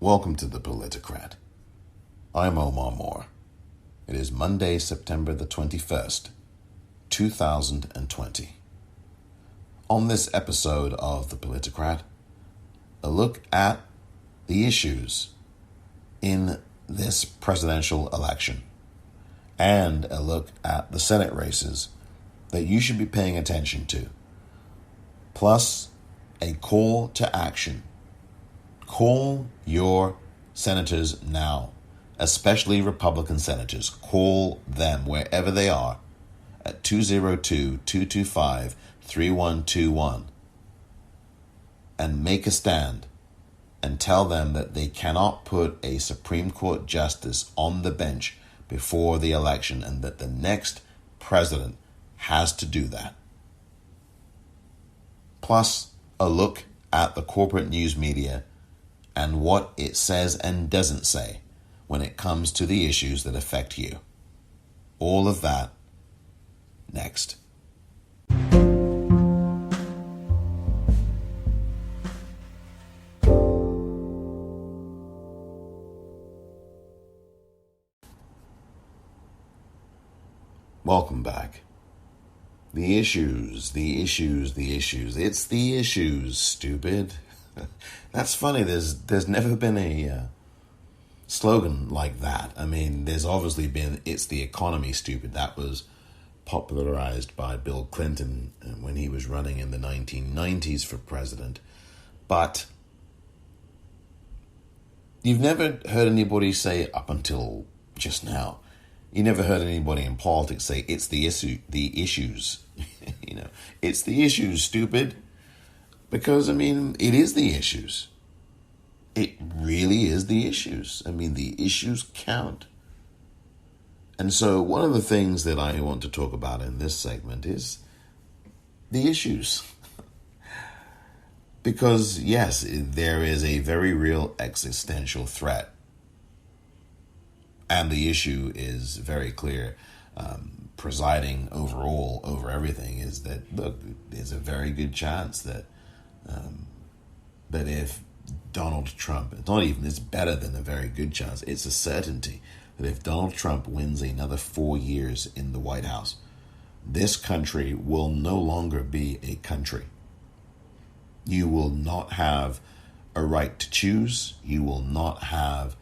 Welcome to the Politicrat. I'm Omar Moore. It is Monday, September the 21st, 2020. On this episode of the Politicrat, a look at the issues in this presidential election and a look at the Senate races that you should be paying attention to, plus a call to action. Call your senators now, especially Republican senators. Call them wherever they are at 202-225-3121 and make a stand and tell them that they cannot put a Supreme Court justice on the bench before the election and that the next president has to do that. Plus, a look at the corporate news media and what it says and doesn't say when it comes to the issues that affect you. All of that next. Welcome back. The issues. It's the issues, stupid. That's funny. There's never been a slogan like that. I mean, there's obviously been "It's the economy, stupid." That was popularized by Bill Clinton when he was running in the 1990s for president. But you've never heard anybody say, up until just now, you never heard anybody in politics say, "It's the issues." It's the issues, stupid. Because, I mean, it is the issues. It really is the issues. I mean, the issues count. And so one of the things that I want to talk about in this segment is the issues. Because, yes, there is a very real existential threat. And the issue is very clear. Presiding overall over everything is that, look, there's a very good chance that if Donald Trump, it's better than a very good chance, it's a certainty that if Donald Trump wins another 4 years in the White House, this country will no longer be a country. You will not have a right to choose. You will not have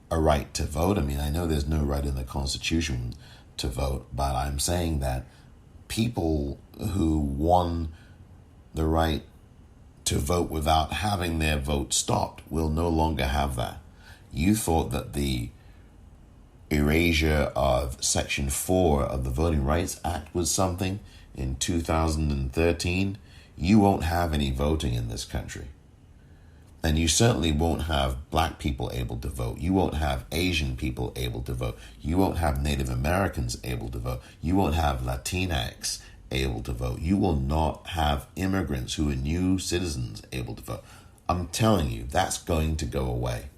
a right to vote. I mean, I know there's no right in the Constitution to vote, but I'm saying that people who won the right to vote without having their vote stopped will no longer have that. You thought that the erasure of Section 4 of the Voting Rights Act was something in 2013. You won't have any voting in this country. And you certainly won't have black people able to vote. You won't have Asian people able to vote. You won't have Native Americans able to vote. You won't have Latinx able to vote. You will not have immigrants who are new citizens able to vote. I'm telling you, that's going to go away.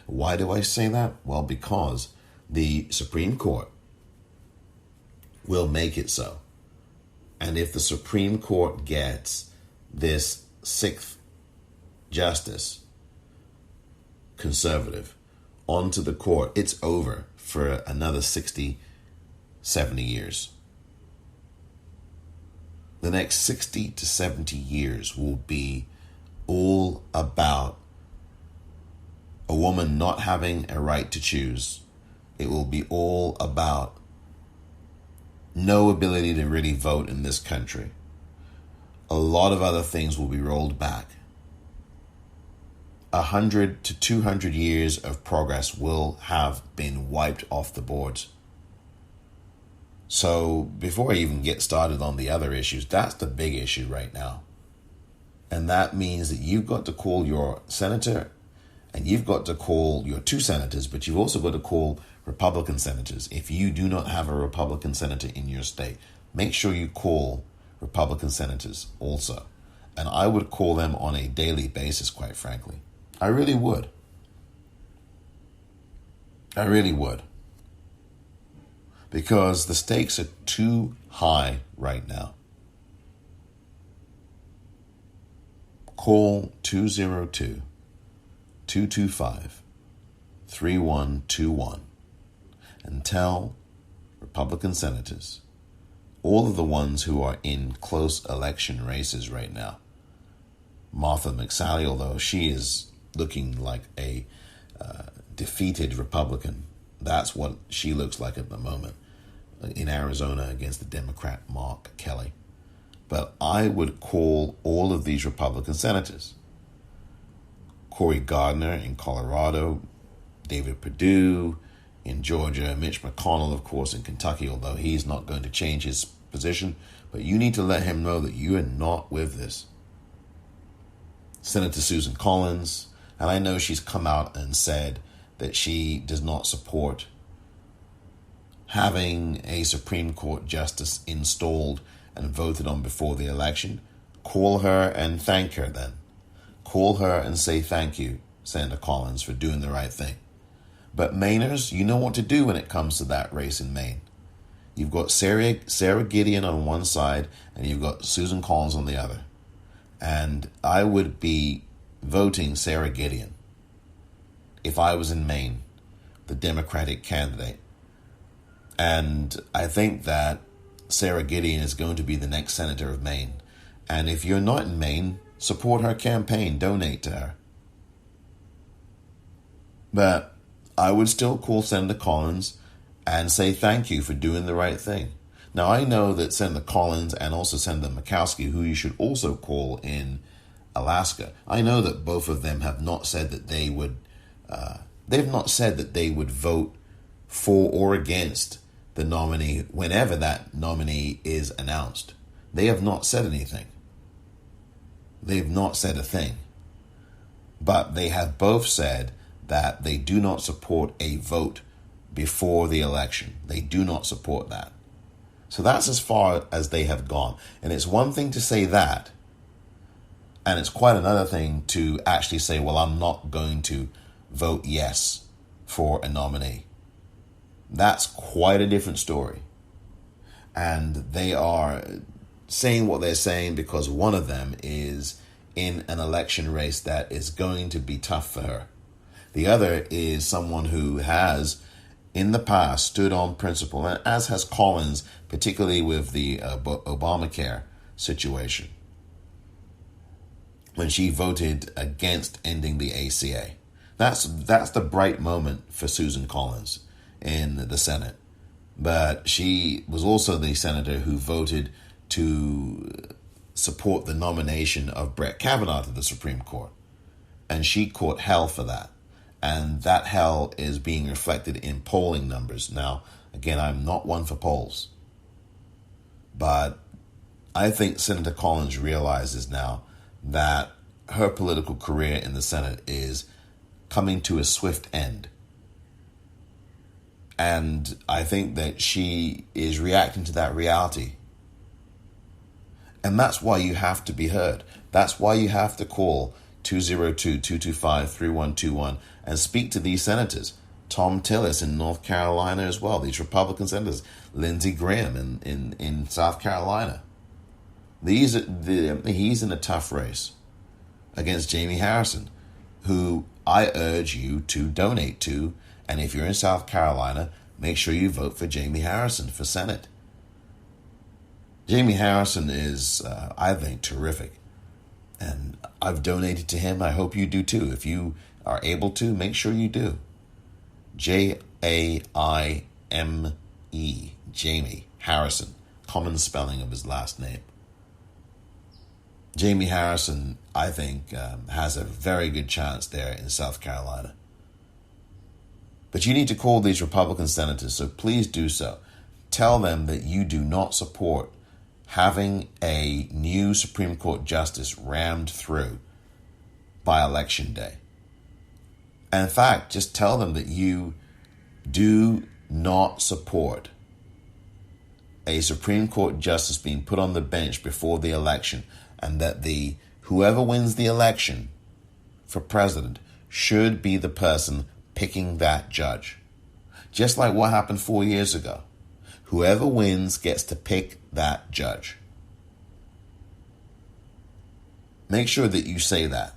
Why do I say that? Well, because the Supreme Court will make it so. And if the Supreme Court gets this sixth justice, conservative, onto the court, it's over for another 60, 70 years. The next 60 to 70 years will be all about a woman not having a right to choose. It will be all about no ability to really vote in this country. A lot of other things will be rolled back. 100 to 200 years of progress will have been wiped off the boards. So before I even get started on the other issues, that's the big issue right now. And that means that you've got to call your senator and you've got to call your two senators, but you've also got to call Republican senators. If you do not have a Republican senator in your state, make sure you call Republican senators also. And I would call them on a daily basis, quite frankly. I really would. Because the stakes are too high right now. Call 225-3121 and tell Republican senators, all of the ones who are in close election races right now. Martha McSally, although she is looking like a defeated Republican, that's what she looks like at the moment in Arizona against the Democrat Mark Kelly. But I would call all of these Republican senators. Cory Gardner in Colorado, David Perdue in Georgia, Mitch McConnell, of course, in Kentucky, although he's not going to change his position. But you need to let him know that you are not with this. Senator Susan Collins, and I know she's come out and said that she does not support having a Supreme Court justice installed and voted on before the election. Call her and thank her then. Call her and say thank you, Senator Collins, for doing the right thing. But Mainers, you know what to do when it comes to that race in Maine. You've got Sarah Gideon on one side and you've got Susan Collins on the other. And I would be voting Sarah Gideon if I was in Maine, the Democratic candidate. And I think that Sarah Gideon is going to be the next senator of Maine. And if you're not in Maine, support her campaign, donate to her. But I would still call Senator Collins and say thank you for doing the right thing. Now, I know that Senator Collins and also Senator Murkowski, who you should also call in Alaska, I know that both of them have not said that they would, vote for or against the nominee whenever that nominee is announced. They have not said anything. They've not said a thing. But they have both said that they do not support a vote before the election. They do not support that. So that's as far as they have gone. And it's one thing to say that, and it's quite another thing to actually say, well, I'm not going to vote yes for a nominee. That's quite a different story. And they are saying what they're saying because one of them is in an election race that is going to be tough for her. The other is someone who has, in the past, stood on principle, and as has Collins, particularly with the Obamacare situation, when she voted against ending the ACA. That's the bright moment for Susan Collins in the Senate. But she was also the senator who voted to support the nomination of Brett Kavanaugh to the Supreme Court. And she caught hell for that. And that hell is being reflected in polling numbers. Now, again, I'm not one for polls. But I think Senator Collins realizes now that her political career in the Senate is coming to a swift end. And I think that she is reacting to that reality. And that's why you have to be heard. That's why you have to call 202-225-3121 and speak to these senators. Tom Tillis in North Carolina as well. These Republican senators. Lindsey Graham in South Carolina. He's in a tough race against Jamie Harrison, who I urge you to donate to. And if you're in South Carolina, make sure you vote for Jamie Harrison for Senate. Jamie Harrison is, I think, terrific. And I've donated to him. I hope you do too. If you are able to, make sure you do. Jaime, Jamie Harrison, common spelling of his last name. Jamie Harrison, I think, has a very good chance there in South Carolina. But you need to call these Republican senators, so please do so. Tell them that you do not support having a new Supreme Court justice rammed through by Election Day. And in fact, just tell them that you do not support a Supreme Court justice being put on the bench before the election, and that whoever wins the election for president should be the person picking that judge. Just like what happened 4 years ago. Whoever wins gets to pick that judge. Make sure that you say that.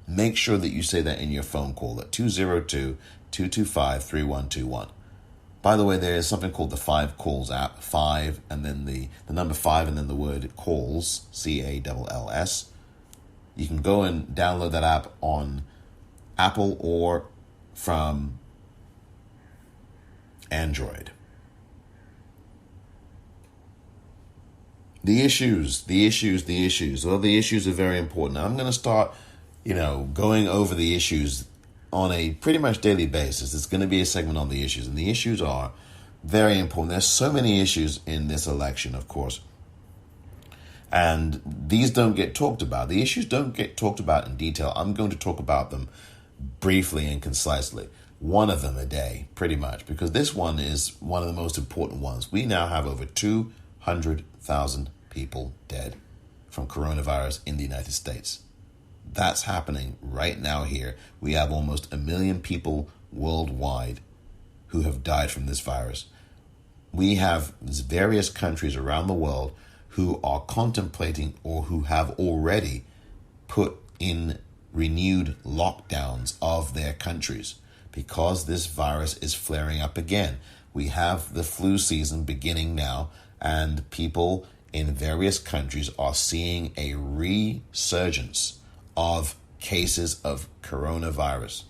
Make sure that you say that in your phone call at 202-225-3121. By the way, there is something called the 5 Calls app. 5 and then the number 5 and then the word calls, CALLS. You can go and download that app on Apple or from Android. The issues. Well, the issues are very important. Now, I'm going to start, going over the issues on a pretty much daily basis. It's going to be a segment on the issues, and the issues are very important. There's so many issues in this election, of course, and these don't get talked about. The issues don't get talked about in detail. I'm going to talk about them briefly and concisely. One of them a day, pretty much, because this one is one of the most important ones. We now have over 200,000 people dead from coronavirus in the United States. That's happening right now here. We have almost 1 million people worldwide who have died from this virus. We have various countries around the world who are contemplating or who have already put in renewed lockdowns of their countries because this virus is flaring up again. We have the flu season beginning now, and people in various countries are seeing a resurgence of cases of coronavirus.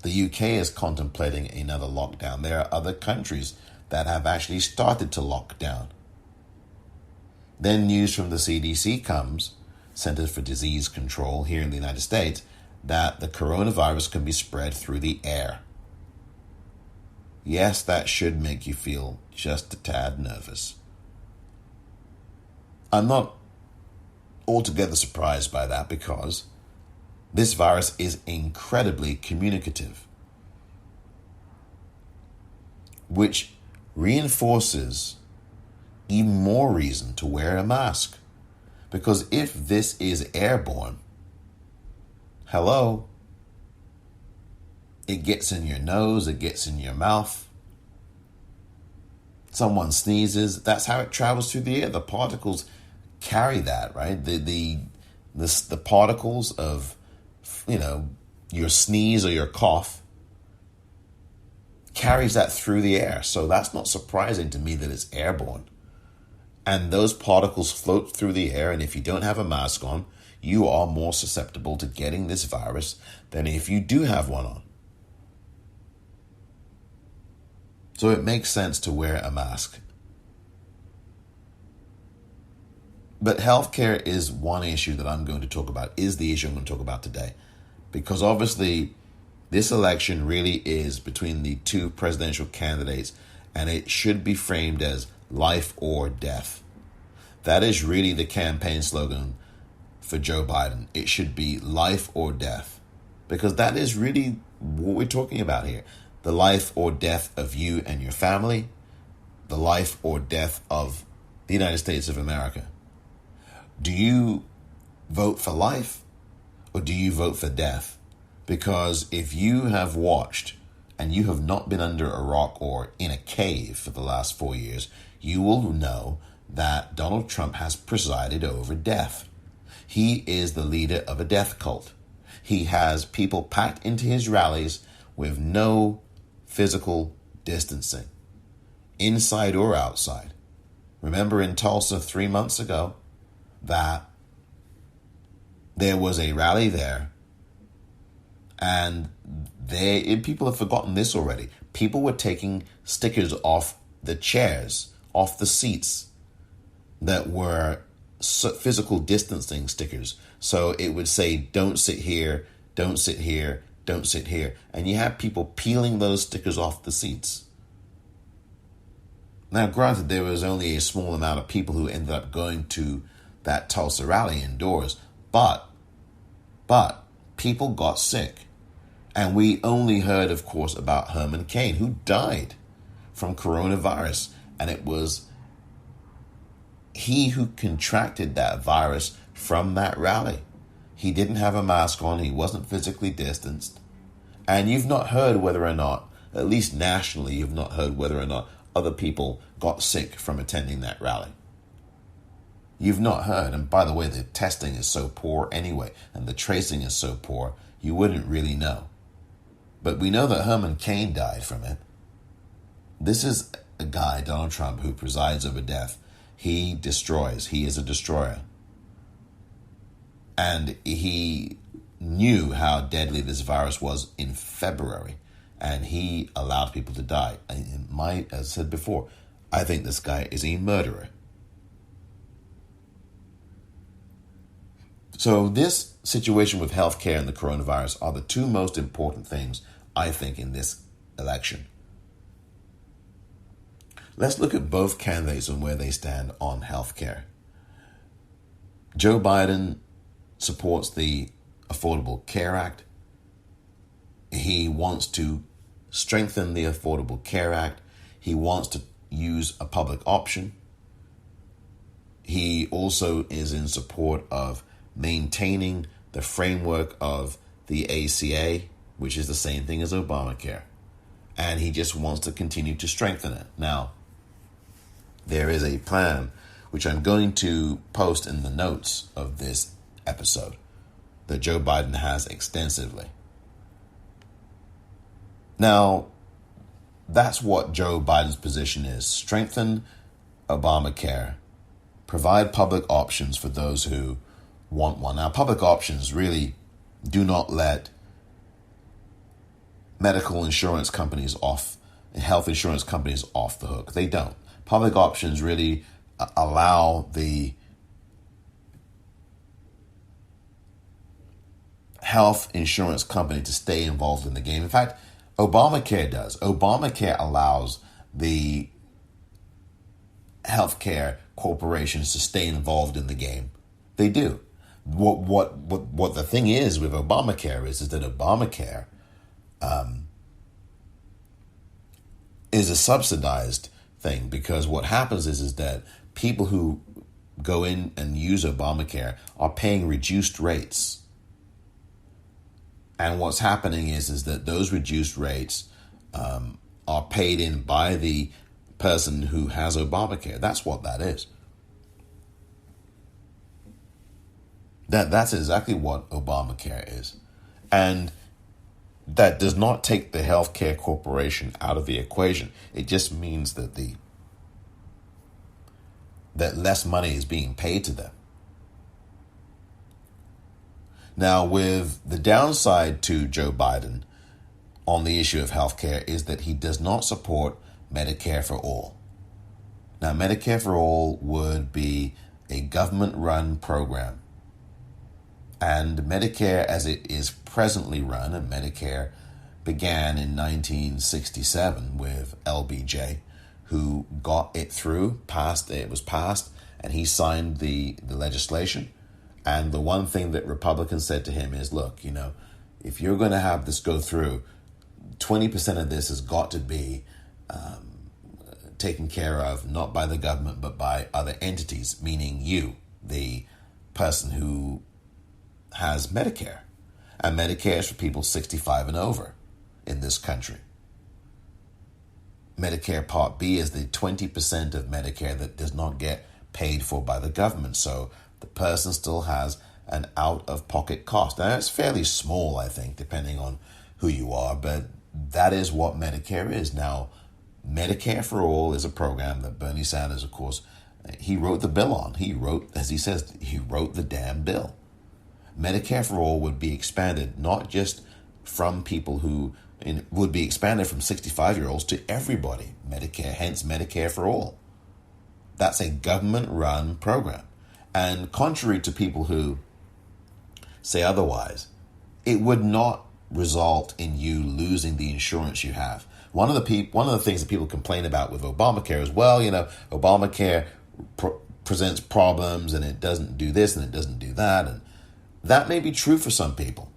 The UK is contemplating another lockdown. There are other countries that have actually started to lock down. Then news from the CDC comes, Centers for Disease Control here in the United States, that the coronavirus can be spread through the air. Yes, that should make you feel just a tad nervous. I'm not altogether surprised by that because this virus is incredibly communicative, which reinforces even more reason to wear a mask. Because if this is airborne, hello, it gets in your nose, it gets in your mouth. Someone sneezes, that's how it travels through the air. The particles carry that, right? The particles of, your sneeze or your cough carries that through the air. So that's not surprising to me that it's airborne. And those particles float through the air, and if you don't have a mask on, you are more susceptible to getting this virus than if you do have one on. So it makes sense to wear a mask. But healthcare is one issue that I'm going to talk about, is the issue I'm going to talk about today. Because obviously, this election really is between the two presidential candidates, and it should be framed as life or death. That is really the campaign slogan for Joe Biden. It should be life or death, because that is really what we're talking about here. The life or death of you and your family, the life or death of the United States of America. Do you vote for life or do you vote for death? Because if you have watched and you have not been under a rock or in a cave for the last 4 years, you will know that Donald Trump has presided over death. He is the leader of a death cult. He has people packed into his rallies with no physical distancing, inside or outside. Remember in Tulsa 3 months ago that there was a rally there, and people have forgotten this already. People were taking stickers off the chairs, off the seats that were physical distancing stickers. So it would say, don't sit here, don't sit here, don't sit here. And you have people peeling those stickers off the seats. Now, granted, there was only a small amount of people who ended up going to that Tulsa rally indoors, but people got sick. And we only heard, of course, about Herman Cain, who died from coronavirus. And it was he who contracted that virus from that rally. He didn't have a mask on. He wasn't physically distanced. And you've not heard whether or not, at least nationally, you've not heard whether or not other people got sick from attending that rally. You've not heard. And by the way, the testing is so poor anyway, and the tracing is so poor, you wouldn't really know. But we know that Herman Cain died from it. This is a guy, Donald Trump, who presides over death. He destroys. He is a destroyer. And he knew how deadly this virus was in February, and he allowed people to die. As I said before, I think this guy is a murderer. So this situation with healthcare and the coronavirus are the two most important things, I think, in this election. Let's look at both candidates and where they stand on healthcare. Joe Biden supports the Affordable Care Act. He wants to strengthen the Affordable Care Act. He wants to use a public option. He also is in support of maintaining the framework of the ACA, which is the same thing as Obamacare. And he just wants to continue to strengthen it. Now, there is a plan which I'm going to post in the notes of this episode that Joe Biden has extensively. Now, that's what Joe Biden's position is. Strengthen Obamacare. Provide public options for those who want one. Now, public options really do not let medical insurance companies off, health insurance companies off the hook. They don't. Public options really allow the health insurance company to stay involved in the game. In fact, Obamacare does. Obamacare allows the healthcare corporations to stay involved in the game. They do. What the thing is with Obamacare is that Obamacare is a subsidized thing, because what happens is that people who go in and use Obamacare are paying reduced rates. And what's happening is that those reduced rates are paid in by the person who has Obamacare. That's what that is. That's exactly what Obamacare is. And that does not take the healthcare corporation out of the equation. It just means that that less money is being paid to them. Now, with the downside to Joe Biden on the issue of healthcare is that he does not support Medicare for all. Now, Medicare for all would be a government-run program. And Medicare, as it is presently run, and Medicare began in 1967 with LBJ, who got it through, it was passed, and he signed the legislation. And the one thing that Republicans said to him is, look, if you're going to have this go through, 20% of this has got to be taken care of, not by the government, but by other entities, meaning you, the person who has Medicare. And Medicare is for people 65 and over in this country. Medicare Part B is the 20% of Medicare that does not get paid for by the government. So the person still has an out-of-pocket cost. Now, it's fairly small, I think, depending on who you are, but that is what Medicare is. Now, Medicare for All is a program that Bernie Sanders, of course, he wrote the bill on. He wrote, as he says, he wrote the damn bill. Medicare for All would be expanded not just from people who would be expanded from 65-year-olds to everybody. Medicare, hence Medicare for All. That's a government-run program. And contrary to people who say otherwise, it would not result in you losing the insurance you have. One of the things that people complain about with Obamacare is, Obamacare presents problems and it doesn't do this and it doesn't do that. And that may be true for some people.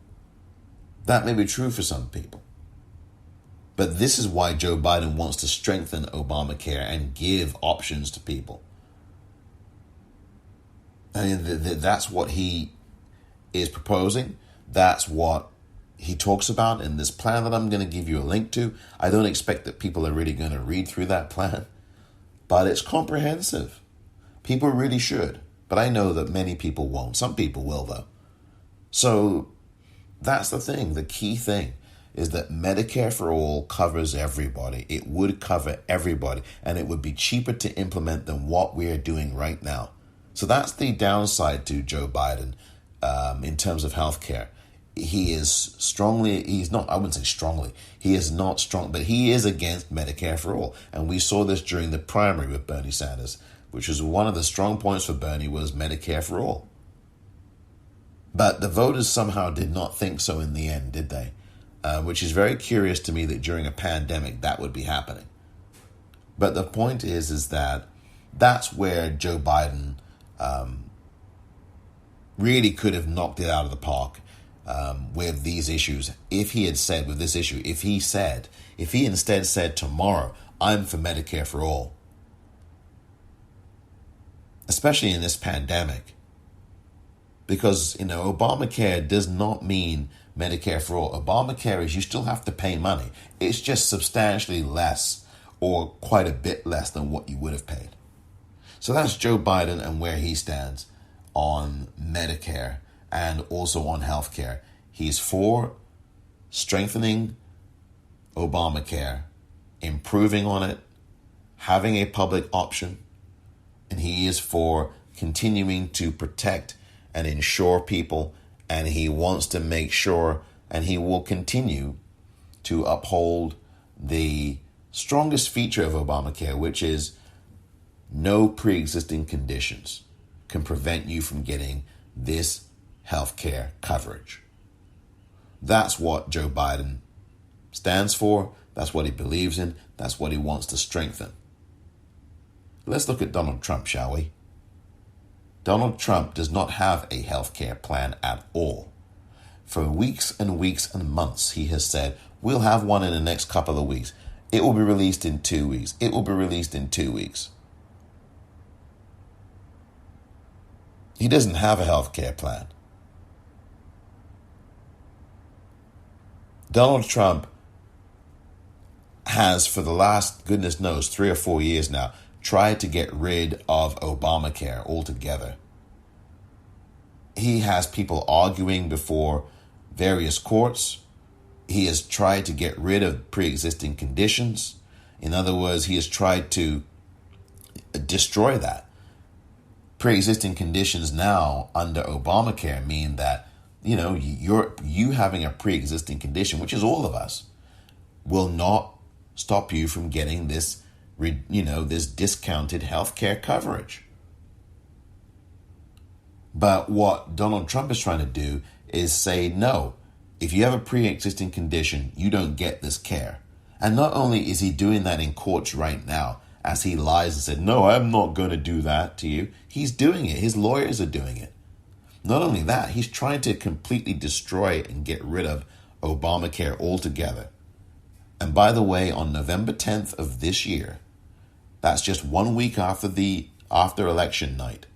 But this is why Joe Biden wants to strengthen Obamacare and give options to people. And that's what he is proposing. That's what he talks about in this plan that I'm going to give you a link to. I don't expect that people are really going to read through that plan, but it's comprehensive. People really should. But I know that many people won't. Some people will, though. So that's the thing. The key thing is that Medicare for All covers everybody. It would cover everybody, and it would be cheaper to implement than what we're doing right now. So that's the downside to Joe Biden in terms of healthcare. He is I wouldn't say strongly, he is not strong, but he is against Medicare for All. And we saw this during the primary with Bernie Sanders, which was one of the strong points for Bernie was Medicare for All. But the voters somehow did not think so in the end, did they? Which is very curious to me that during a pandemic that would be happening. But the point is that that's where Joe Biden really could have knocked it out of the park with these issues. If he had said with this issue, if he instead said tomorrow, I'm for Medicare for All, especially in this pandemic, because, Obamacare does not mean Medicare for All. Obamacare is you still have to pay money. It's just substantially less or quite a bit less than what you would have paid. So that's Joe Biden and where he stands on Medicare and also on healthcare. He's for strengthening Obamacare, improving on it, having a public option, and he is for continuing to protect and insure people, and he wants to make sure, and he will continue to uphold the strongest feature of Obamacare, which is no pre-existing conditions can prevent you from getting this healthcare coverage. That's what Joe Biden stands for. That's what he believes in. That's what he wants to strengthen. Let's look at Donald Trump, shall we? Donald Trump does not have a healthcare plan at all. For weeks and weeks and months, he has said, we'll have one in the next couple of weeks. It will be released in 2 weeks. It will be released in 2 weeks. He doesn't have a healthcare plan. Donald Trump has, for the last, goodness knows, 3 or 4 years now, tried to get rid of Obamacare altogether. He has people arguing before various courts. He has tried to get rid of pre-existing conditions. In other words, he has tried to destroy that. Pre-existing conditions now under Obamacare mean that, you having a pre-existing condition, which is all of us, will not stop you from getting this discounted healthcare coverage. But what Donald Trump is trying to do is say, no, if you have a pre-existing condition, you don't get this care. And not only is he doing that in courts right now, as he lies and said, no, I'm not going to do that to you. He's doing it. His lawyers are doing it. Not only that, he's trying to completely destroy and get rid of Obamacare altogether. And by the way, on November 10th of this year, that's just 1 week after election night,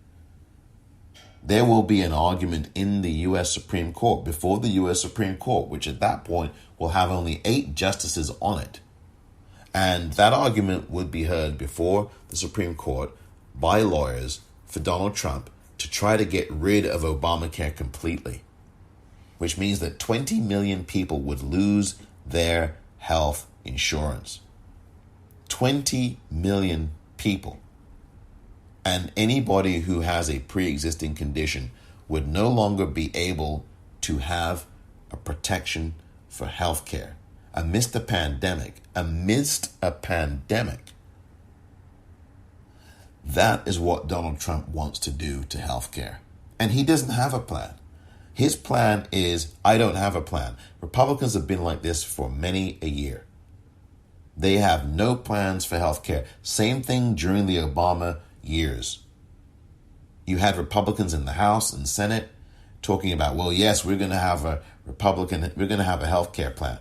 there will be an argument in the U.S. Supreme Court, before the U.S. Supreme Court, which at that point will have only 8 justices on it. And that argument would be heard before the Supreme Court by lawyers for Donald Trump to try to get rid of Obamacare completely, which means that 20 million people would lose their health insurance. 20 million people. And anybody who has a pre-existing condition would no longer be able to have a protection for health care amidst a pandemic. That is what Donald Trump wants to do to health care. And he doesn't have a plan. His plan is, I don't have a plan. Republicans have been like this for many a year. They have no plans for health care. Same thing during the Obama years. You had Republicans in the House and Senate talking about, well, yes, we're going to have a health care plan.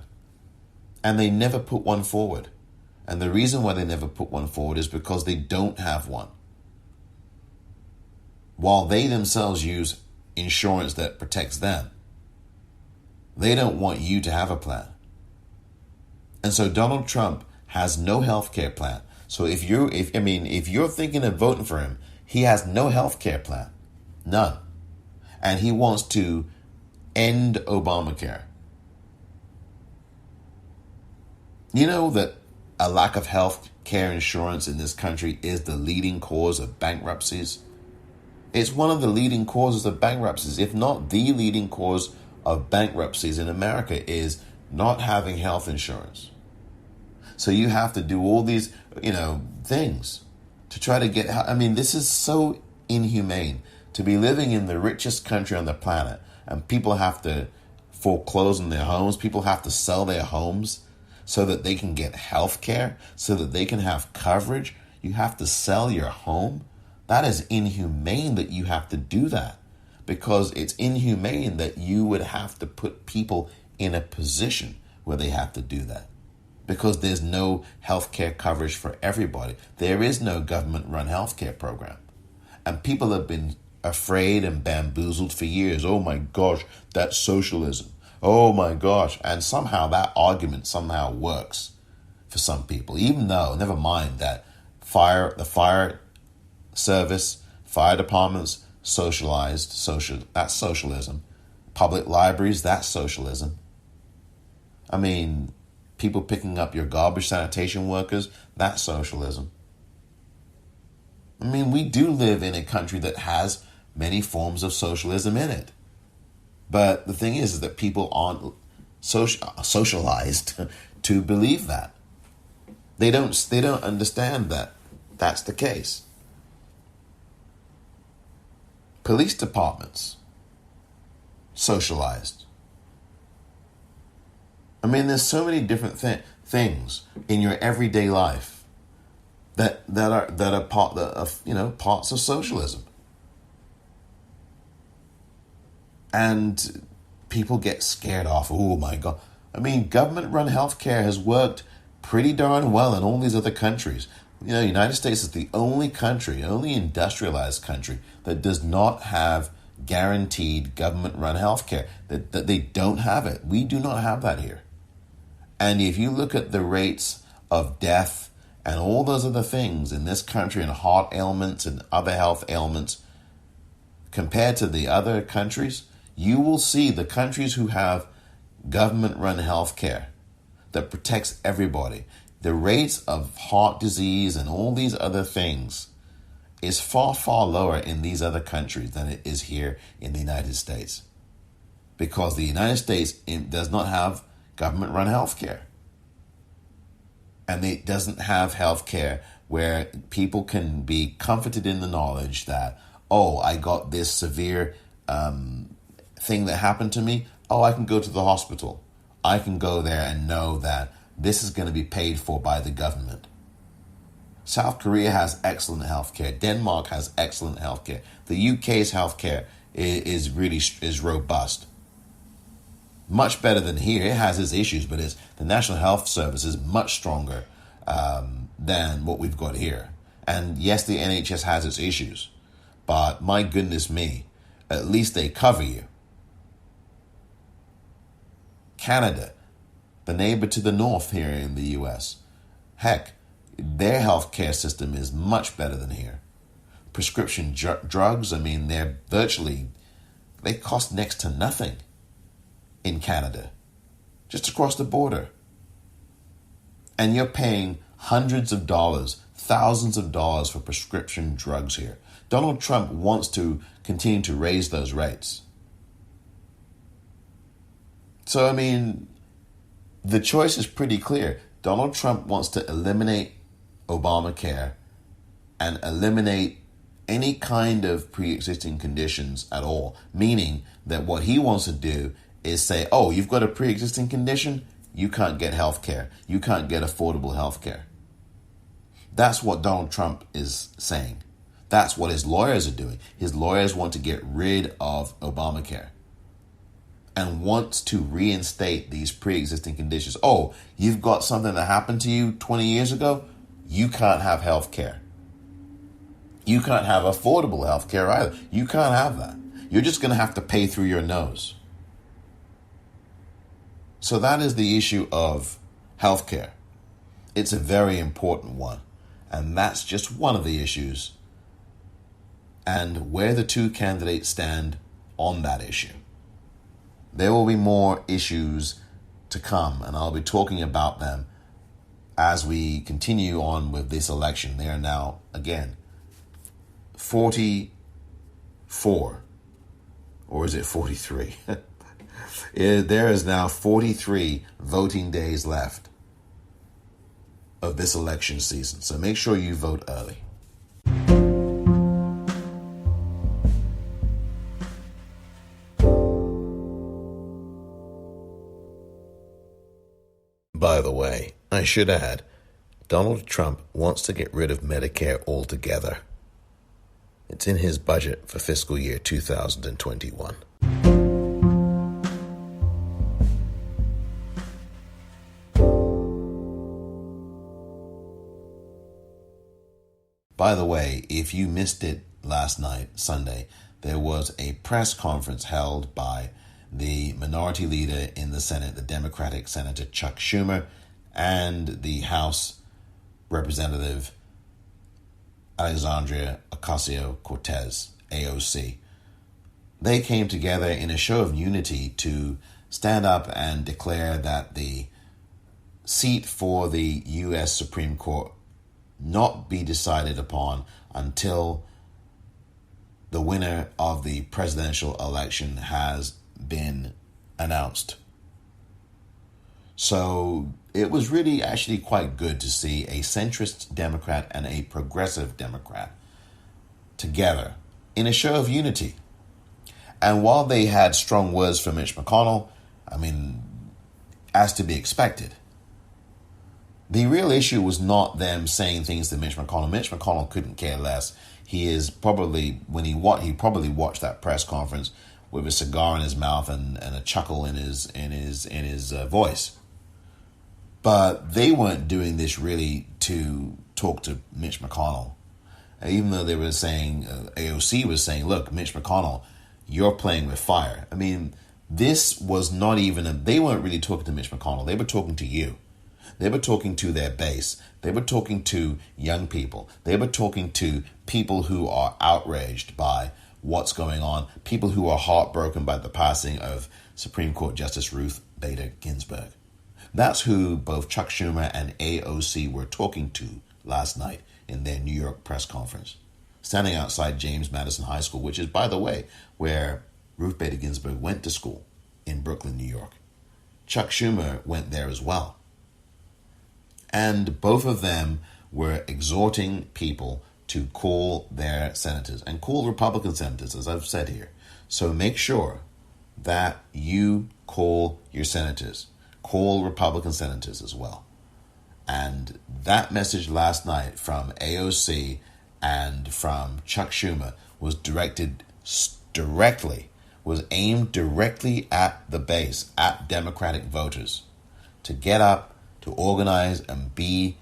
And they never put one forward. And the reason why they never put one forward is because they don't have one. While they themselves use insurance that protects them, they don't want you to have a plan. And so Donald Trump has no health care plan. So if you're thinking of voting for him, he has no health care plan. None. And he wants to end Obamacare. You know that a lack of health care insurance in this country is the leading cause of bankruptcies? It's one of the leading causes of bankruptcies, if not the leading cause of bankruptcies in America, is not having health insurance. So you have to do all these, things to try to get, this is so inhumane to be living in the richest country on the planet and people have to foreclose on their homes. People have to sell their homes so that they can get health care, so that they can have coverage. You have to sell your home. That is inhumane that you have to do that, because it's inhumane that you would have to put people in a position where they have to do that, because there's no health care coverage for everybody. There is no government-run health care program. And people have been afraid and bamboozled for years. Oh my gosh, that's socialism. Oh my gosh. And somehow that argument somehow works for some people, even though, never mind that the fire service, fire departments, that's socialism. Public libraries, that's socialism. People picking up your garbage, sanitation workers, that's socialism. We do live in a country that has many forms of socialism in it. But the thing is that people aren't socialized to believe that. They don't understand that that's the case. Police departments, socialized. There's so many different things in your everyday life that are parts of socialism. And people get scared off. Oh my God. Government-run healthcare has worked pretty darn well in all these other countries. The United States is the only industrialized country that does not have guaranteed government-run healthcare. That they don't have it. We do not have that here. And if you look at the rates of death and all those other things in this country, and heart ailments and other health ailments, compared to the other countries, you will see the countries who have government-run health care that protects everybody, the rates of heart disease and all these other things is far, far lower in these other countries than it is here in the United States. Because the United States does not have government-run health care. And it doesn't have health care where people can be comforted in the knowledge that, oh, I got this severe thing that happened to me. Oh, I can go to the hospital. I can go there and know that this is going to be paid for by the government. South Korea has excellent healthcare. Denmark has excellent healthcare. The UK's healthcare is robust. Much better than here. It has its issues, but the National Health Service is much stronger than what we've got here. And yes, the NHS has its issues, but my goodness me, at least they cover you. Canada, the neighbor to the north here in the US, heck, their healthcare system is much better than here. Prescription drugs, they cost next to nothing in Canada, just across the border. And you're paying hundreds of dollars, thousands of dollars for prescription drugs here. Donald Trump wants to continue to raise those rates. So, the choice is pretty clear. Donald Trump wants to eliminate Obamacare and eliminate any kind of pre-existing conditions at all, meaning that what he wants to do is say, oh, you've got a pre-existing condition, you can't get health care. You can't get affordable health care. That's what Donald Trump is saying. That's what his lawyers are doing. His lawyers want to get rid of Obamacare and wants to reinstate these pre-existing conditions. Oh, you've got something that happened to you 20 years ago? You can't have health care. You can't have affordable health care either. You can't have that. You're just going to have to pay through your nose. So that is the issue of health care. It's a very important one. And that's just one of the issues. and where the two candidates stand on that issue. There will be more issues to come, and I'll be talking about them as we continue on with this election. They are now, again, 44, or is it 43? There is now 43 voting days left of this election season, so make sure you vote early. By the way, I should add, Donald Trump wants to get rid of Medicare altogether. It's in his budget for fiscal year 2021. By the way, if you missed it last night, Sunday, there was a press conference held by the minority leader in the Senate, the Democratic Senator Chuck Schumer, and the House Representative Alexandria Ocasio-Cortez, AOC. They came together in a show of unity to stand up and declare that the seat for the U.S. Supreme Court not be decided upon until the winner of the presidential election has been announced. So it was really actually quite good to see a centrist Democrat and a progressive Democrat together in a show of unity. And while they had strong words for Mitch McConnell, I mean, as to be expected, the real issue was not them saying things to Mitch McConnell. Mitch McConnell couldn't care less. He is probably, he probably watched that press conference with a cigar in his mouth and a chuckle in his voice. But they weren't doing this really to talk to Mitch McConnell. Even though they were saying, AOC was saying, look, Mitch McConnell, you're playing with fire. I mean, this was not even, they weren't really talking to Mitch McConnell. They were talking to you. They were talking to their base. They were talking to young people. They were talking to people who are outraged by what's going on, people who are heartbroken by the passing of Supreme Court Justice Ruth Bader Ginsburg. That's who both Chuck Schumer and AOC were talking to last night in their New York press conference, standing outside James Madison High School, which is, by the way, where Ruth Bader Ginsburg went to school in Brooklyn, New York. Chuck Schumer went there as well. And both of them were exhorting people to call their senators and call Republican senators, as I've said here. So make sure that you call your senators, call Republican senators as well. And that message last night from AOC and from Chuck Schumer was aimed directly at the base, at Democratic voters, to get up, to organize and be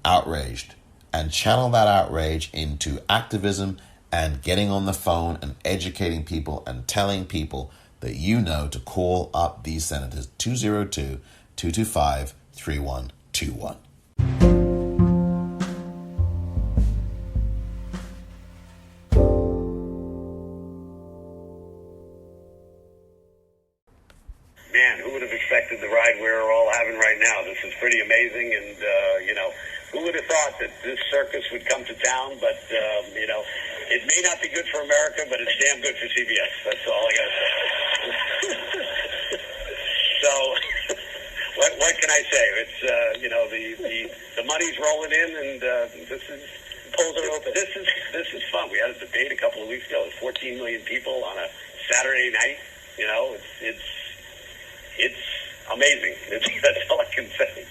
outraged and channel that outrage into activism and getting on the phone and educating people and telling people that you know to call up these senators, 202-225-3121. Man, who would have expected the ride we're all having right now? This is pretty amazing, and, who would have thought that this circus would come to town? But, it may not be good for America, but it's damn good for CBS. That's all I got to say. So, what can I say? It's, the money's rolling in, and this is... Polls are open. This is fun. We had a debate a couple of weeks ago with 14 million people on a Saturday night. It's amazing. That's all I can say.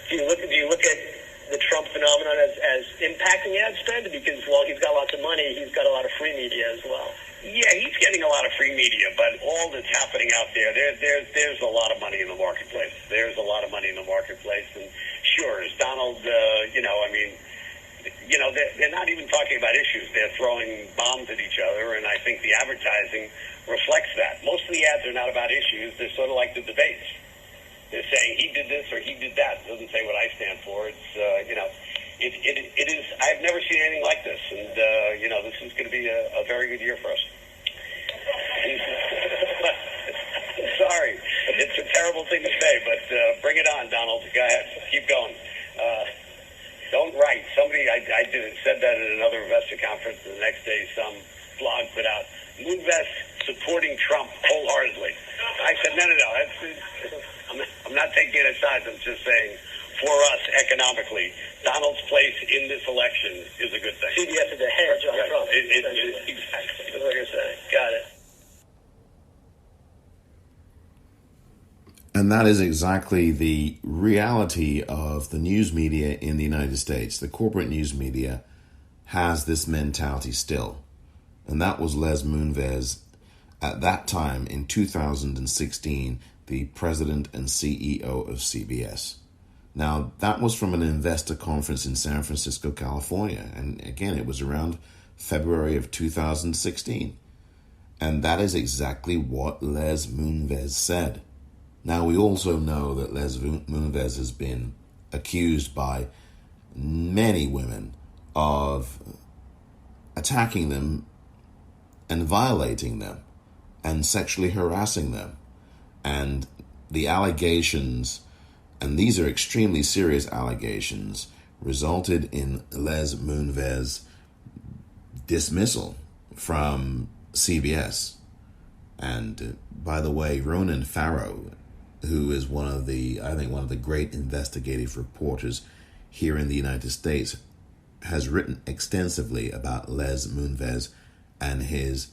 Do you look at the Trump phenomenon as impacting ad spend? Because while he's got lots of money, he's got a lot of free media as well. Yeah, he's getting a lot of free media, but all that's happening out there's a lot of money in the marketplace. There's a lot of money in the marketplace, and sure, is Donald, they're not even talking about issues. They're throwing bombs at each other, and I think the advertising reflects that. Most of the ads are not about issues. They're sort of like the debates. They're saying he did this or he did that. It doesn't say what I stand for. It's, it is, I've never seen anything like this. And, this is going to be good year for us. Sorry, it's a terrible thing to say, but bring it on, Donald. Go ahead, keep going. Don't write. Somebody, I said that at another investor conference. The next day, some blog put out, Moonves supporting Trump wholeheartedly. I said, no. I'm not taking it aside. I'm just saying, for us economically, Donald's place in this election is a good thing. CBS is a hedge on Right. Trump. Exactly. That's what you're saying. Got it. And that is exactly the reality of the news media in the United States. The corporate news media has this mentality still. And that was Les Moonves, at that time in 2016, the president and CEO of CBS. Now, that was from an investor conference in San Francisco, California. And again, it was around February of 2016. And that is exactly what Les Moonves said. Now, we also know that Les Moonves has been accused by many women of attacking them and violating them and sexually harassing them. And the allegations, and these are extremely serious allegations, resulted in Les Moonves' dismissal from CBS. And by the way, Ronan Farrow, who is one of the great investigative reporters here in the United States, has written extensively about Les Moonves and his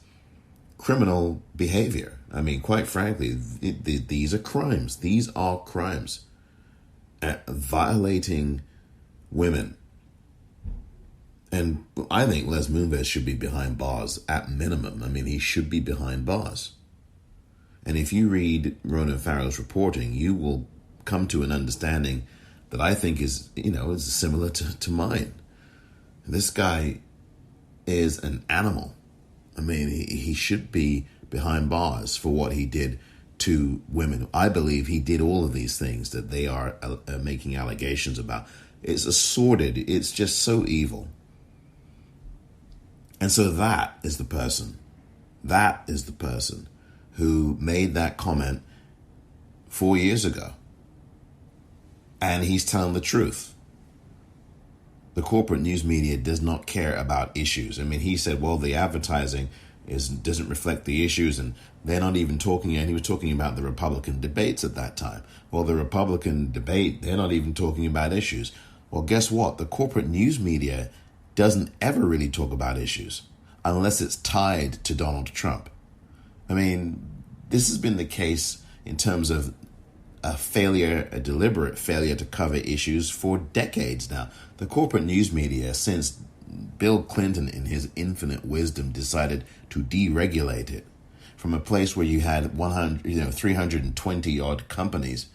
criminal behavior. I mean, quite frankly, these are crimes. These are crimes. Violating women. And I think Les Moonves should be behind bars at minimum. I mean, he should be behind bars. And if you read Ronan Farrow's reporting, you will come to an understanding that I think is similar to mine. This guy is an animal. I mean, he should be behind bars for what he did to women. I believe he did all of these things that they are making allegations about. It's sordid. It's just so evil. And so that is the person who made that comment 4 years ago. And he's telling the truth. The corporate news media does not care about issues. I mean, he said, well, the advertising doesn't reflect the issues, and they're not even talking, and he was talking about the Republican debates at that time. Well, the Republican debate, they're not even talking about issues. Well, guess what? The corporate news media doesn't ever really talk about issues unless it's tied to Donald Trump. I mean, this has been the case in terms of a deliberate failure to cover issues for decades now. The corporate news media, since Bill Clinton in his infinite wisdom decided to deregulate it from a place where you had 320 odd companies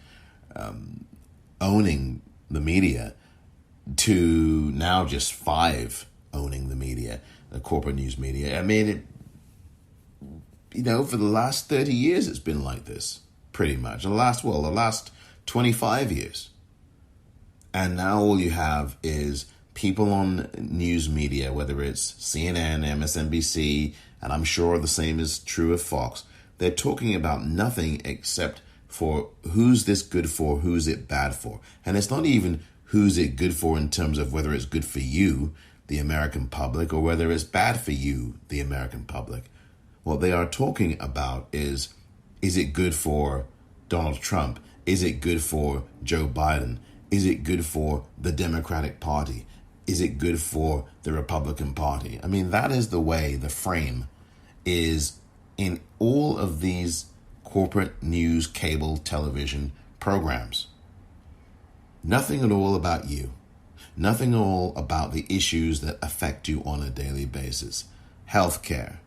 owning the media to now just 5 owning the media, the corporate news media. I mean, for the last 30 years, it's been like this, pretty much. The last 25 years. And now all you have is people on news media, whether it's CNN, MSNBC, and I'm sure the same is true of Fox. They're talking about nothing except for who's this good for, who's it bad for. And it's not even who's it good for in terms of whether it's good for you, the American public, or whether it's bad for you, the American public. What they are talking about is it good for Donald Trump? Is it good for Joe Biden? Is it good for the Democratic Party? Is it good for the Republican Party? I mean, that is the way the frame is in all of these corporate news, cable, television programs. Nothing at all about you. Nothing at all about the issues that affect you on a daily basis. Healthcare.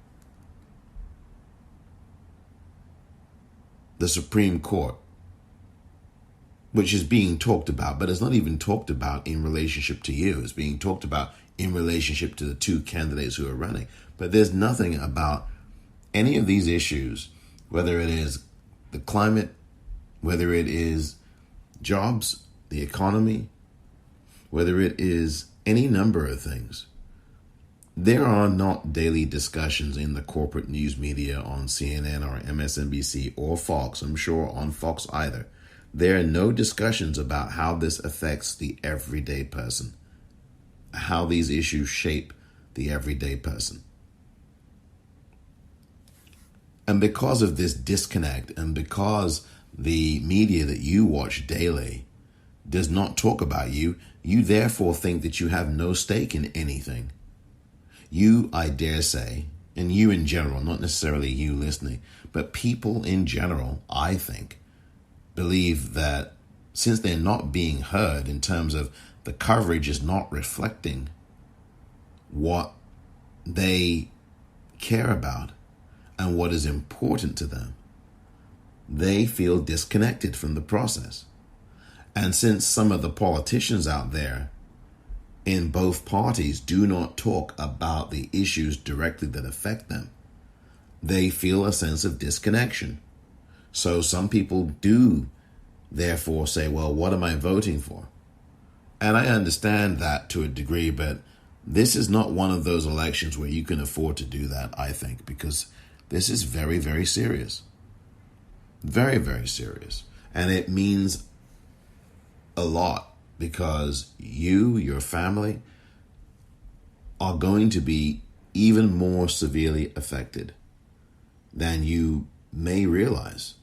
The Supreme Court, which is being talked about, but it's not even talked about in relationship to you. It's being talked about in relationship to the 2 candidates who are running. But there's nothing about any of these issues, whether it is the climate, whether it is jobs, the economy, whether it is any number of things. There are not daily discussions in the corporate news media on CNN or MSNBC or Fox, I'm sure on Fox either. There are no discussions about how this affects the everyday person, how these issues shape the everyday person. And because of this disconnect, and because the media that you watch daily does not talk about you, you therefore think that you have no stake in anything. You, I dare say, and you in general, not necessarily you listening, but people in general, I think, believe that since they're not being heard in terms of the coverage is not reflecting what they care about and what is important to them, they feel disconnected from the process. And since some of the politicians out there in both parties do not talk about the issues directly that affect them, they feel a sense of disconnection. So some people do therefore say, well, what am I voting for? And I understand that to a degree, but this is not one of those elections where you can afford to do that, I think, because this is very, very serious. Very, very serious. And it means a lot because you, your family, are going to be even more severely affected than you may realize.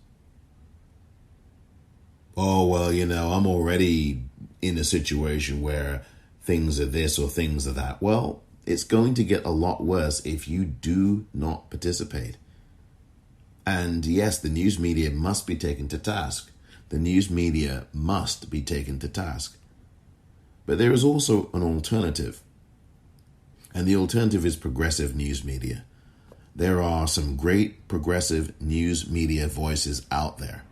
Oh, well, I'm already in a situation where things are this or things are that. Well, it's going to get a lot worse if you do not participate. And yes, the news media must be taken to task. The news media must be taken to task. But there is also an alternative. And the alternative is progressive news media. There are some great progressive news media voices out there.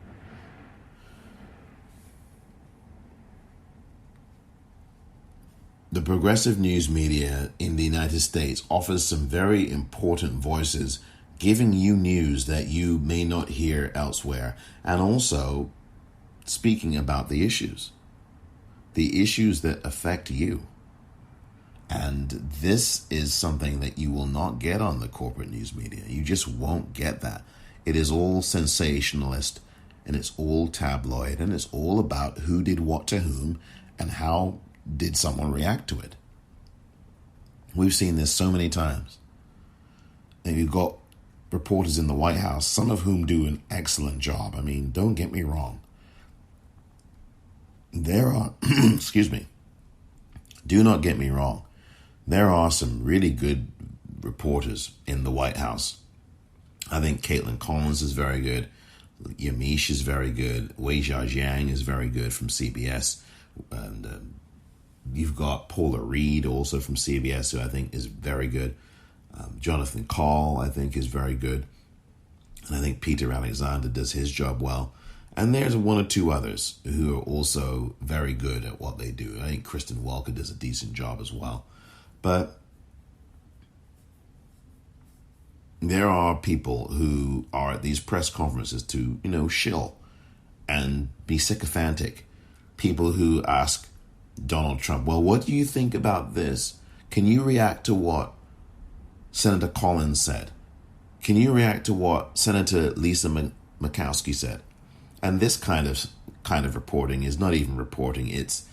The progressive news media in the United States offers some very important voices, giving you news that you may not hear elsewhere, and also speaking about the issues that affect you. And this is something that you will not get on the corporate news media. You just won't get that. It is all sensationalist, and it's all tabloid, and it's all about who did what to whom and how did someone react to it. We've seen this so many times. And you've got reporters in the White House, some of whom do an excellent job. I mean, don't get me wrong. There are, do not get me wrong. There are some really good reporters in the White House. I think Caitlin Collins is very good. Yamiche is very good. Weijia Jiang is very good from CBS. And you've got Paula Reed also from CBS, who I think is very good. Jonathan Call, I think, is very good. And I think Peter Alexander does his job well. And there's one or two others who are also very good at what they do. I think Kristen Welker does a decent job as well. But there are people who are at these press conferences to, shill and be sycophantic. People who ask Donald Trump, well, what do you think about this? Can you react to what Senator Collins said? Can you react to what Senator Lisa Murkowski said? And this kind of reporting is not even reporting. It's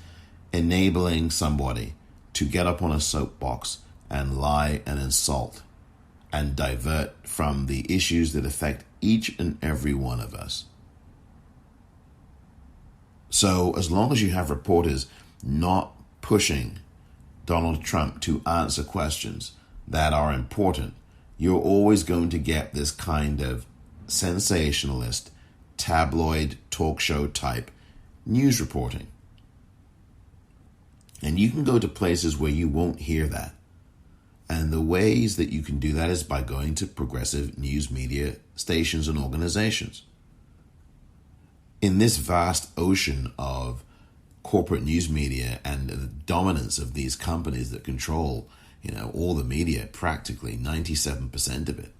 enabling somebody to get up on a soapbox and lie and insult and divert from the issues that affect each and every one of us. So as long as you have reporters not pushing Donald Trump to answer questions that are important, you're always going to get this kind of sensationalist, tabloid, talk show type news reporting. And you can go to places where you won't hear that. And the ways that you can do that is by going to progressive news media stations and organizations. In this vast ocean of corporate news media and the dominance of these companies that control, all the media, practically 97% of it,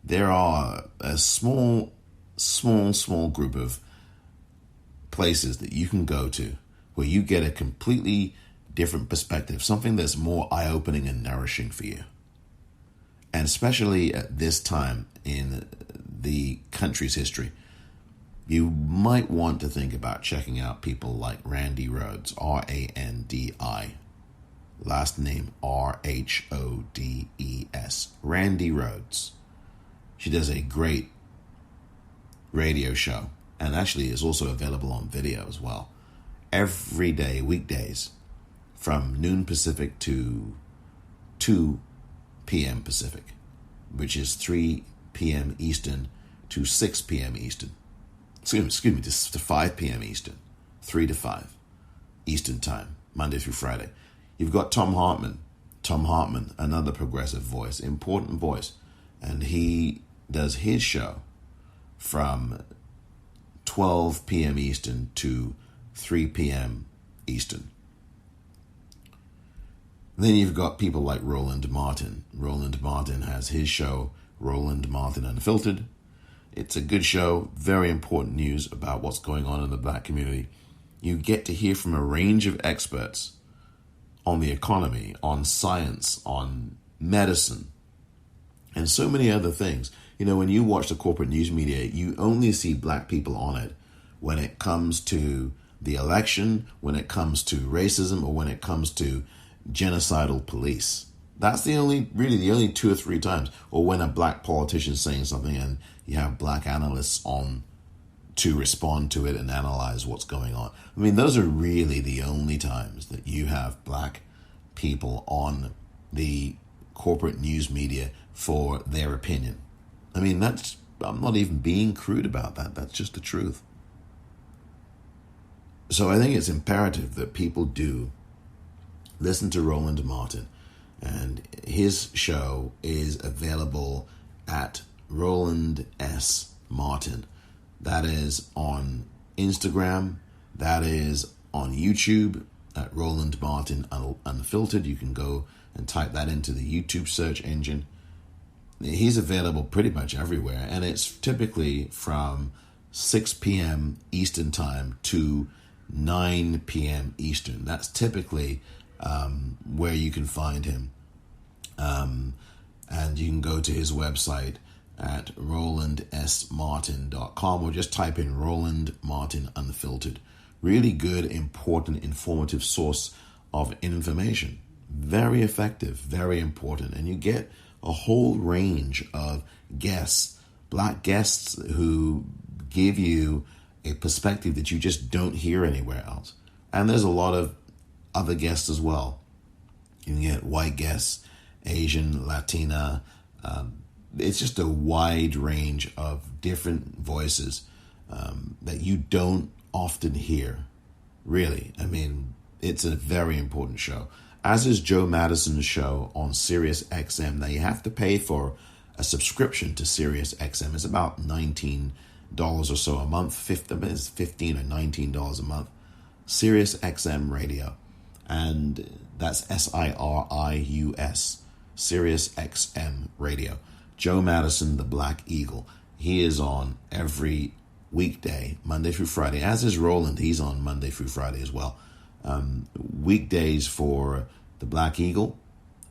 there are a small group of places that you can go to where you get a completely different perspective, something that's more eye-opening and nourishing for you. And especially at this time in the country's history, you might want to think about checking out people like Randy Rhodes, R-A-N-D-I, last name R-H-O-D-E-S, Randy Rhodes. She does a great radio show, and actually is also available on video as well. Every day, weekdays, from noon Pacific to 2 p.m. Pacific, which is 3 p.m. Eastern to 6 p.m. Eastern. Excuse me, to 5 p.m. Eastern, 3 to 5 Eastern time, Monday through Friday. You've got Tom Hartman, another progressive voice, important voice, and he does his show from 12 p.m. Eastern to 3 p.m. Eastern. Then you've got people like Roland Martin. Roland Martin has his show, Roland Martin Unfiltered. It's a good show, very important news about what's going on in the black community. You get to hear from a range of experts on the economy, on science, on medicine, and so many other things. You know, when you watch the corporate news media, you only see black people on it when it comes to the election, when it comes to racism, or when it comes to genocidal police. That's the only 2 or 3 times. Or when a black politician is saying something and you have black analysts on to respond to it and analyze what's going on. I mean, those are really the only times that you have black people on the corporate news media for their opinion. I mean, I'm not even being crude about that. That's just the truth. So I think it's imperative that people do listen to Roland Martin. And his show is available at Roland S. Martin. That is on Instagram. That is on YouTube at Roland Martin Unfiltered. You can go and type that into the YouTube search engine. He's available pretty much everywhere. And it's typically from 6 p.m. Eastern time to 9 p.m. Eastern. That's typically where you can find him. And you can go to his website at rolandsmartin.com or just type in Roland Martin Unfiltered. Really good, important, informative source of information. Very effective, very important. And you get a whole range of guests, black guests who give you a perspective that you just don't hear anywhere else. And there's a lot of other guests as well. You can get white guests, Asian, Latina. It's just a wide range of different voices that you don't often hear, really. I mean, it's a very important show. As is Joe Madison's show on Sirius XM. Now, you have to pay for a subscription to Sirius XM. It's about $19 or so a month, $15 or $19 a month. Sirius XM Radio. And that's SIRIUS, Sirius XM Radio. Joe Madison, the Black Eagle. He is on every weekday, Monday through Friday. As is Roland, he's on Monday through Friday as well. Weekdays for the Black Eagle.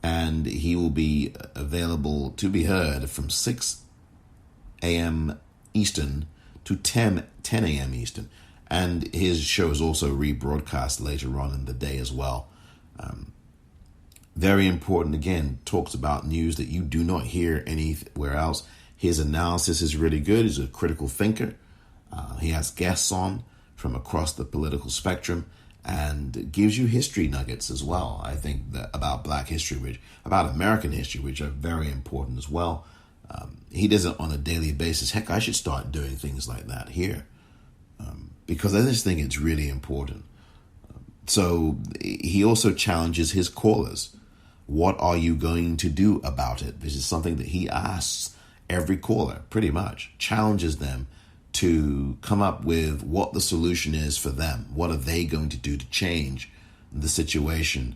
And he will be available to be heard from 6 a.m. Eastern to 10 a.m. Eastern. And his show is also rebroadcast later on in the day as well. Very important, again, talks about news that you do not hear anywhere else. His analysis is really good. He's a critical thinker. He has guests on from across the political spectrum and gives you history nuggets as well. I think that about black history, about American history, which are very important as well. He does it on a daily basis. Heck, I should start doing things like that here because I just think it's really important. So he also challenges his callers. What are you going to do about it? This is something that he asks every caller, pretty much. Challenges them to come up with what the solution is for them. What are they going to do to change the situation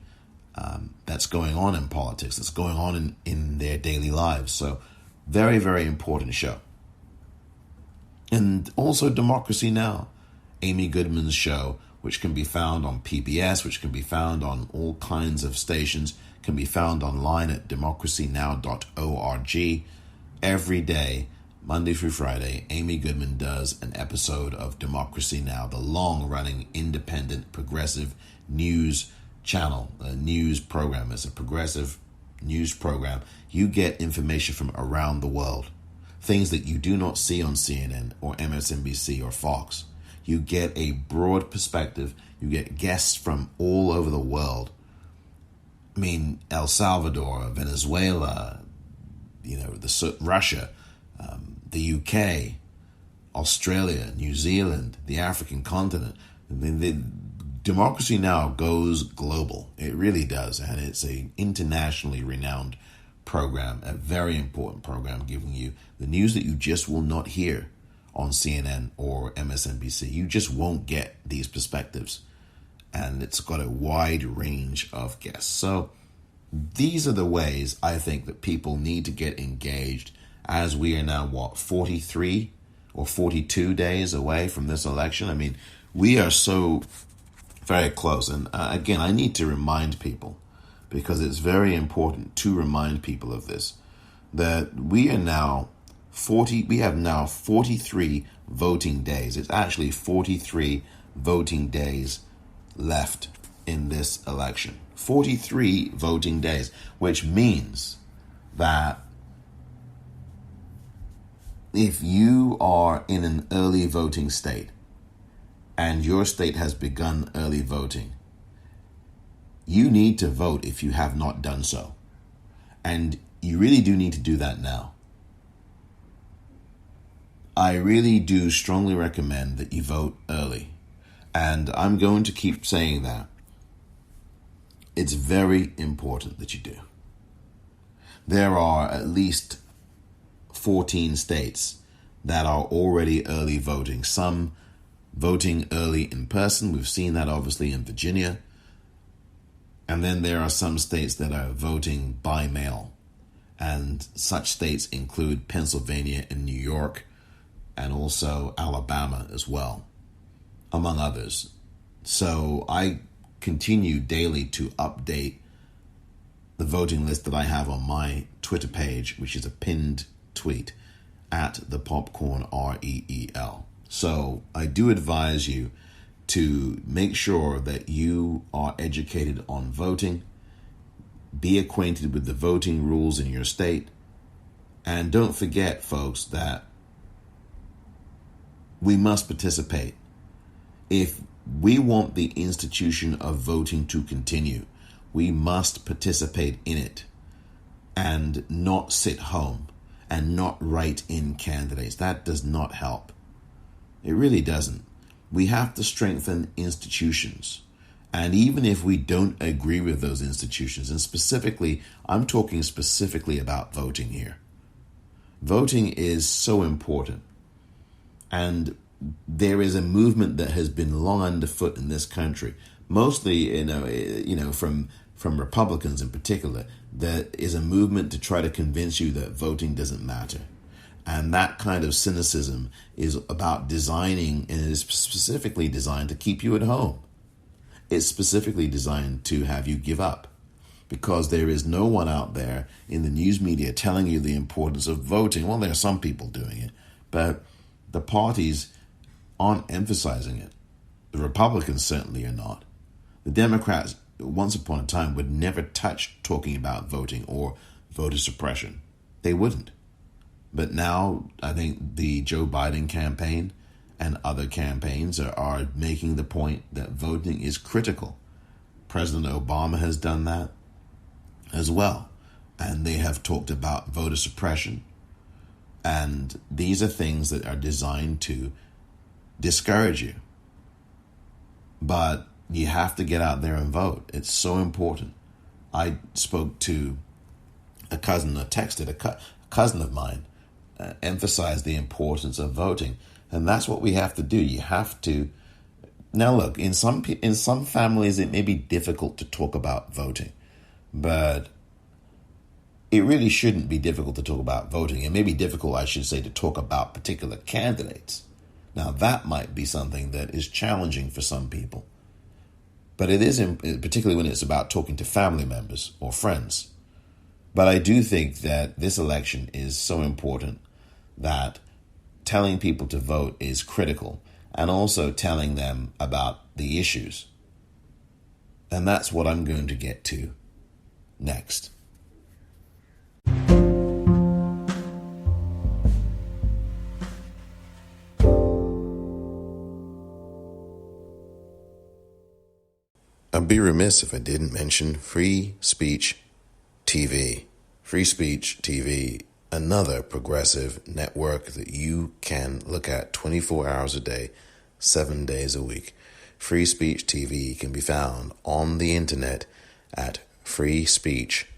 that's going on in politics, that's going on in their daily lives? So very, very important show. And also Democracy Now!, Amy Goodman's show, which can be found on PBS, which can be found on all kinds of stations, can be found online at democracynow.org. Every day, Monday through Friday, Amy Goodman does an episode of Democracy Now!, the long-running, independent, progressive news channel, a news program. It's a progressive news program. You get information from around the world, things that you do not see on CNN or MSNBC or Fox. You get a broad perspective. You get guests from all over the world. I mean, El Salvador, Venezuela, Russia, the UK, Australia, New Zealand, the African continent. I mean, the Democracy Now! Goes global. It really does. And it's an internationally renowned program, a very important program, giving you the news that you just will not hear on CNN or MSNBC. You just won't get these perspectives. And it's got a wide range of guests. So these are the ways I think that people need to get engaged, as we are now, 43 or 42 days away from this election. I mean, we are so very close. And again, I need to remind people, because it's very important to remind people of this, that we have now 43 voting days. It's actually 43 voting days left in this election. 43 voting days, which means that if you are in an early voting state and your state has begun early voting, you need to vote if you have not done so. And you really do need to do that now. I really do strongly recommend that you vote early. And I'm going to keep saying that. It's very important that you do. There are at least 14 states that are already early voting. Some voting early in person. We've seen that obviously in Virginia. And then there are some states that are voting by mail. And such states include Pennsylvania and New York, and also Alabama as well, among others. So I continue daily to update the voting list that I have on my Twitter page, which is a pinned tweet at the Popcorn REEL. So I do advise you to make sure that you are educated on voting, be acquainted with the voting rules in your state, and don't forget, folks, that we must participate. If we want the institution of voting to continue, we must participate in it and not sit home and not write in candidates. That does not help. It really doesn't. We have to strengthen institutions. And even if we don't agree with those institutions, and specifically, I'm talking specifically about voting here. Voting is so important. And there is a movement that has been long underfoot in this country, mostly, from Republicans in particular. That is a movement to try to convince you that voting doesn't matter. And that kind of cynicism is about designing, and it is specifically designed to keep you at home. It's specifically designed to have you give up, because there is no one out there in the news media telling you the importance of voting. Well, there are some people doing it, but the parties aren't emphasizing it. The Republicans certainly are not. The Democrats, once upon a time, would never touch talking about voting or voter suppression. They wouldn't. But now I think the Joe Biden campaign and other campaigns are making the point that voting is critical. President Obama has done that as well. And they have talked about voter suppression. And these are things that are designed to discourage you. But you have to get out there and vote. It's so important. I spoke to a cousin of mine, emphasized the importance of voting. And that's what we have to do. You have to. Now, look, in some families, it may be difficult to talk about voting, but it really shouldn't be difficult to talk about voting. It may be difficult, I should say, to talk about particular candidates. Now, that might be something that is challenging for some people. But it is, particularly when it's about talking to family members or friends. But I do think that this election is so important that telling people to vote is critical, and also telling them about the issues. And that's what I'm going to get to next. I'd be remiss if I didn't mention Free Speech TV. Free Speech TV, another progressive network that you can look at 24 hours a day, 7 days a week. Free Speech TV can be found on the internet at freespeech.org.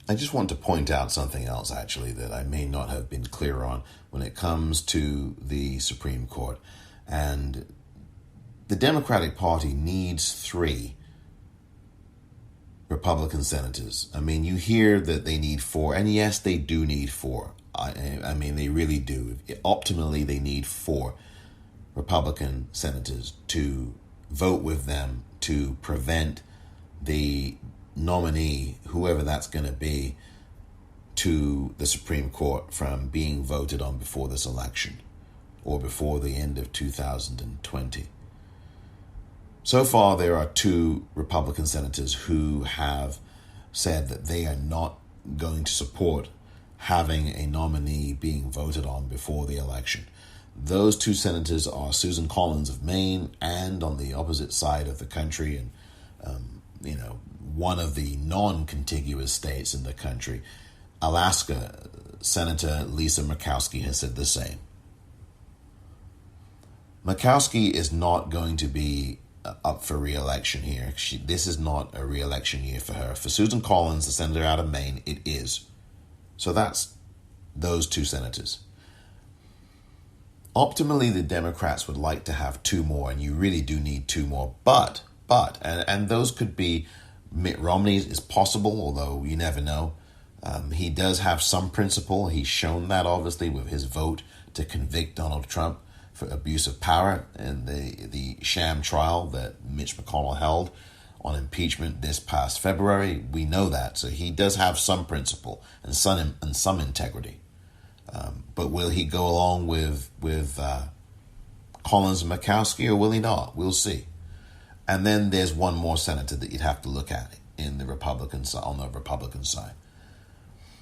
I just want to point out something else, actually, that I may not have been clear on when it comes to the Supreme Court. And the Democratic Party needs 3 Republican senators. I mean, you hear that they need 4, and yes, they do need 4. I mean, they really do. Optimally, they need 4 Republican senators to vote with them to prevent the nominee, whoever that's going to be, to the Supreme Court from being voted on before this election or before the end of 2020. So far, there are 2 Republican senators who have said that they are not going to support having a nominee being voted on before the election. Those 2 senators are Susan Collins of Maine, and on the opposite side of the country, and one of the non-contiguous states in the country, Alaska, Senator Lisa Murkowski has said the same. Murkowski is not going to be up for re-election here. This is not a re-election year for her. For Susan Collins, the senator out of Maine, it is. So that's those 2 senators. Optimally, the Democrats would like to have 2 more, and you really do need 2 more. But those could be Mitt Romney is possible, although you never know. He does have some principle. He's shown that, obviously, with his vote to convict Donald Trump for abuse of power in the sham trial that Mitch McConnell held on impeachment this past February. We know that. So he does have some principle and some integrity. But will he go along with Collins and Murkowski, or will he not? We'll see. And then there's one more senator that you'd have to look at in the Republican side, on the Republican side.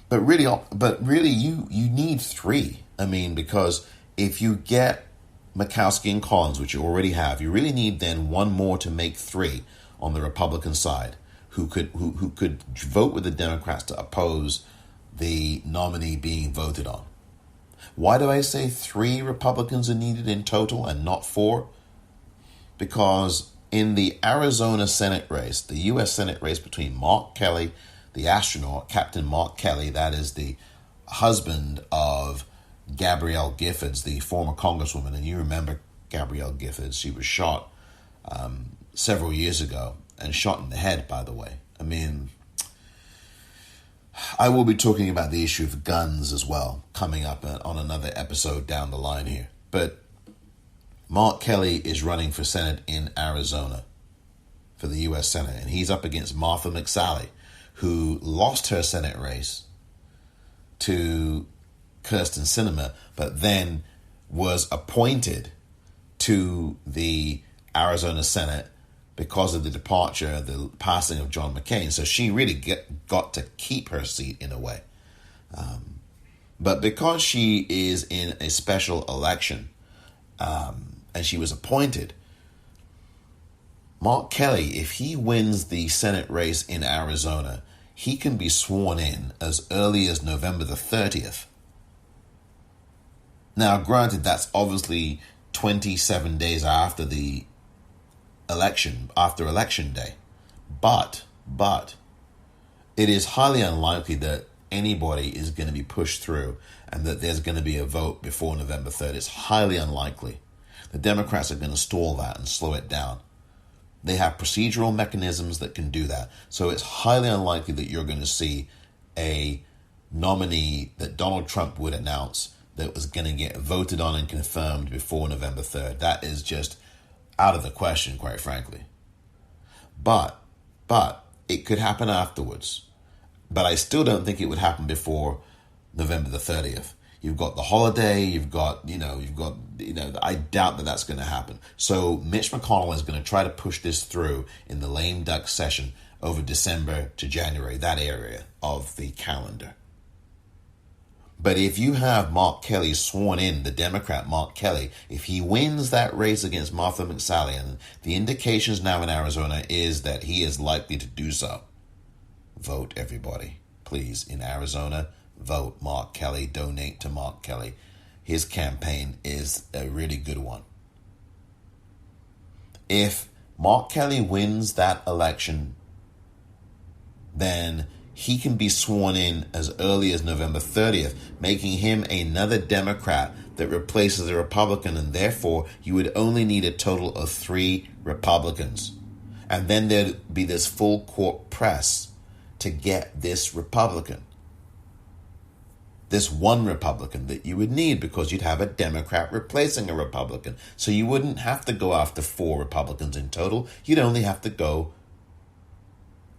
But really, you need 3. I mean, because if you get Murkowski and Collins, which you already have, you really need then one more to make 3 on the Republican side who could vote with the Democrats to oppose the nominee being voted on. Why do I say 3 Republicans are needed in total and not 4? Because in the Arizona Senate race, the U.S. Senate race between Mark Kelly, the astronaut, Captain Mark Kelly, that is the husband of Gabrielle Giffords, the former congresswoman, and you remember Gabrielle Giffords. She was shot several years ago, and shot in the head, by the way. I mean, I will be talking about the issue of guns as well, coming up on another episode down the line here. But Mark Kelly is running for Senate in Arizona for the U.S. Senate, and he's up against Martha McSally, who lost her Senate race to Kirsten Sinema, but then was appointed to the Arizona Senate because of the passing of John McCain. So she really got to keep her seat in a way. But because she is in a special election, and she was appointed, Mark Kelly, if he wins the Senate race in Arizona, he can be sworn in as early as November the 30th. Now, granted, that's obviously 27 days after the election, after Election Day. But it is highly unlikely that anybody is going to be pushed through and that there's going to be a vote before November 3rd. It's highly unlikely. The Democrats are going to stall that and slow it down. They have procedural mechanisms that can do that. So it's highly unlikely that you're going to see a nominee that Donald Trump would announce that was going to get voted on and confirmed before November 3rd. That is just out of the question, quite frankly. But it could happen afterwards. But I still don't think it would happen before November the 30th. You've got the holiday, I doubt that that's going to happen. So Mitch McConnell is going to try to push this through in the lame duck session over December to January, that area of the calendar. But if you have Mark Kelly sworn in, the Democrat Mark Kelly, if he wins that race against Martha McSally, and the indications now in Arizona is that he is likely to do so. Vote, everybody. Please, in Arizona, vote Mark Kelly, donate to Mark Kelly. His campaign is a really good one. If Mark Kelly wins that election, then he can be sworn in as early as November 30th, making him another Democrat that replaces a Republican, and therefore you would only need a total of 3 Republicans. And then there'd be this full court press to get this Republican. This one Republican that you would need, because you'd have a Democrat replacing a Republican. So you wouldn't have to go after 4 Republicans in total. You'd only have to go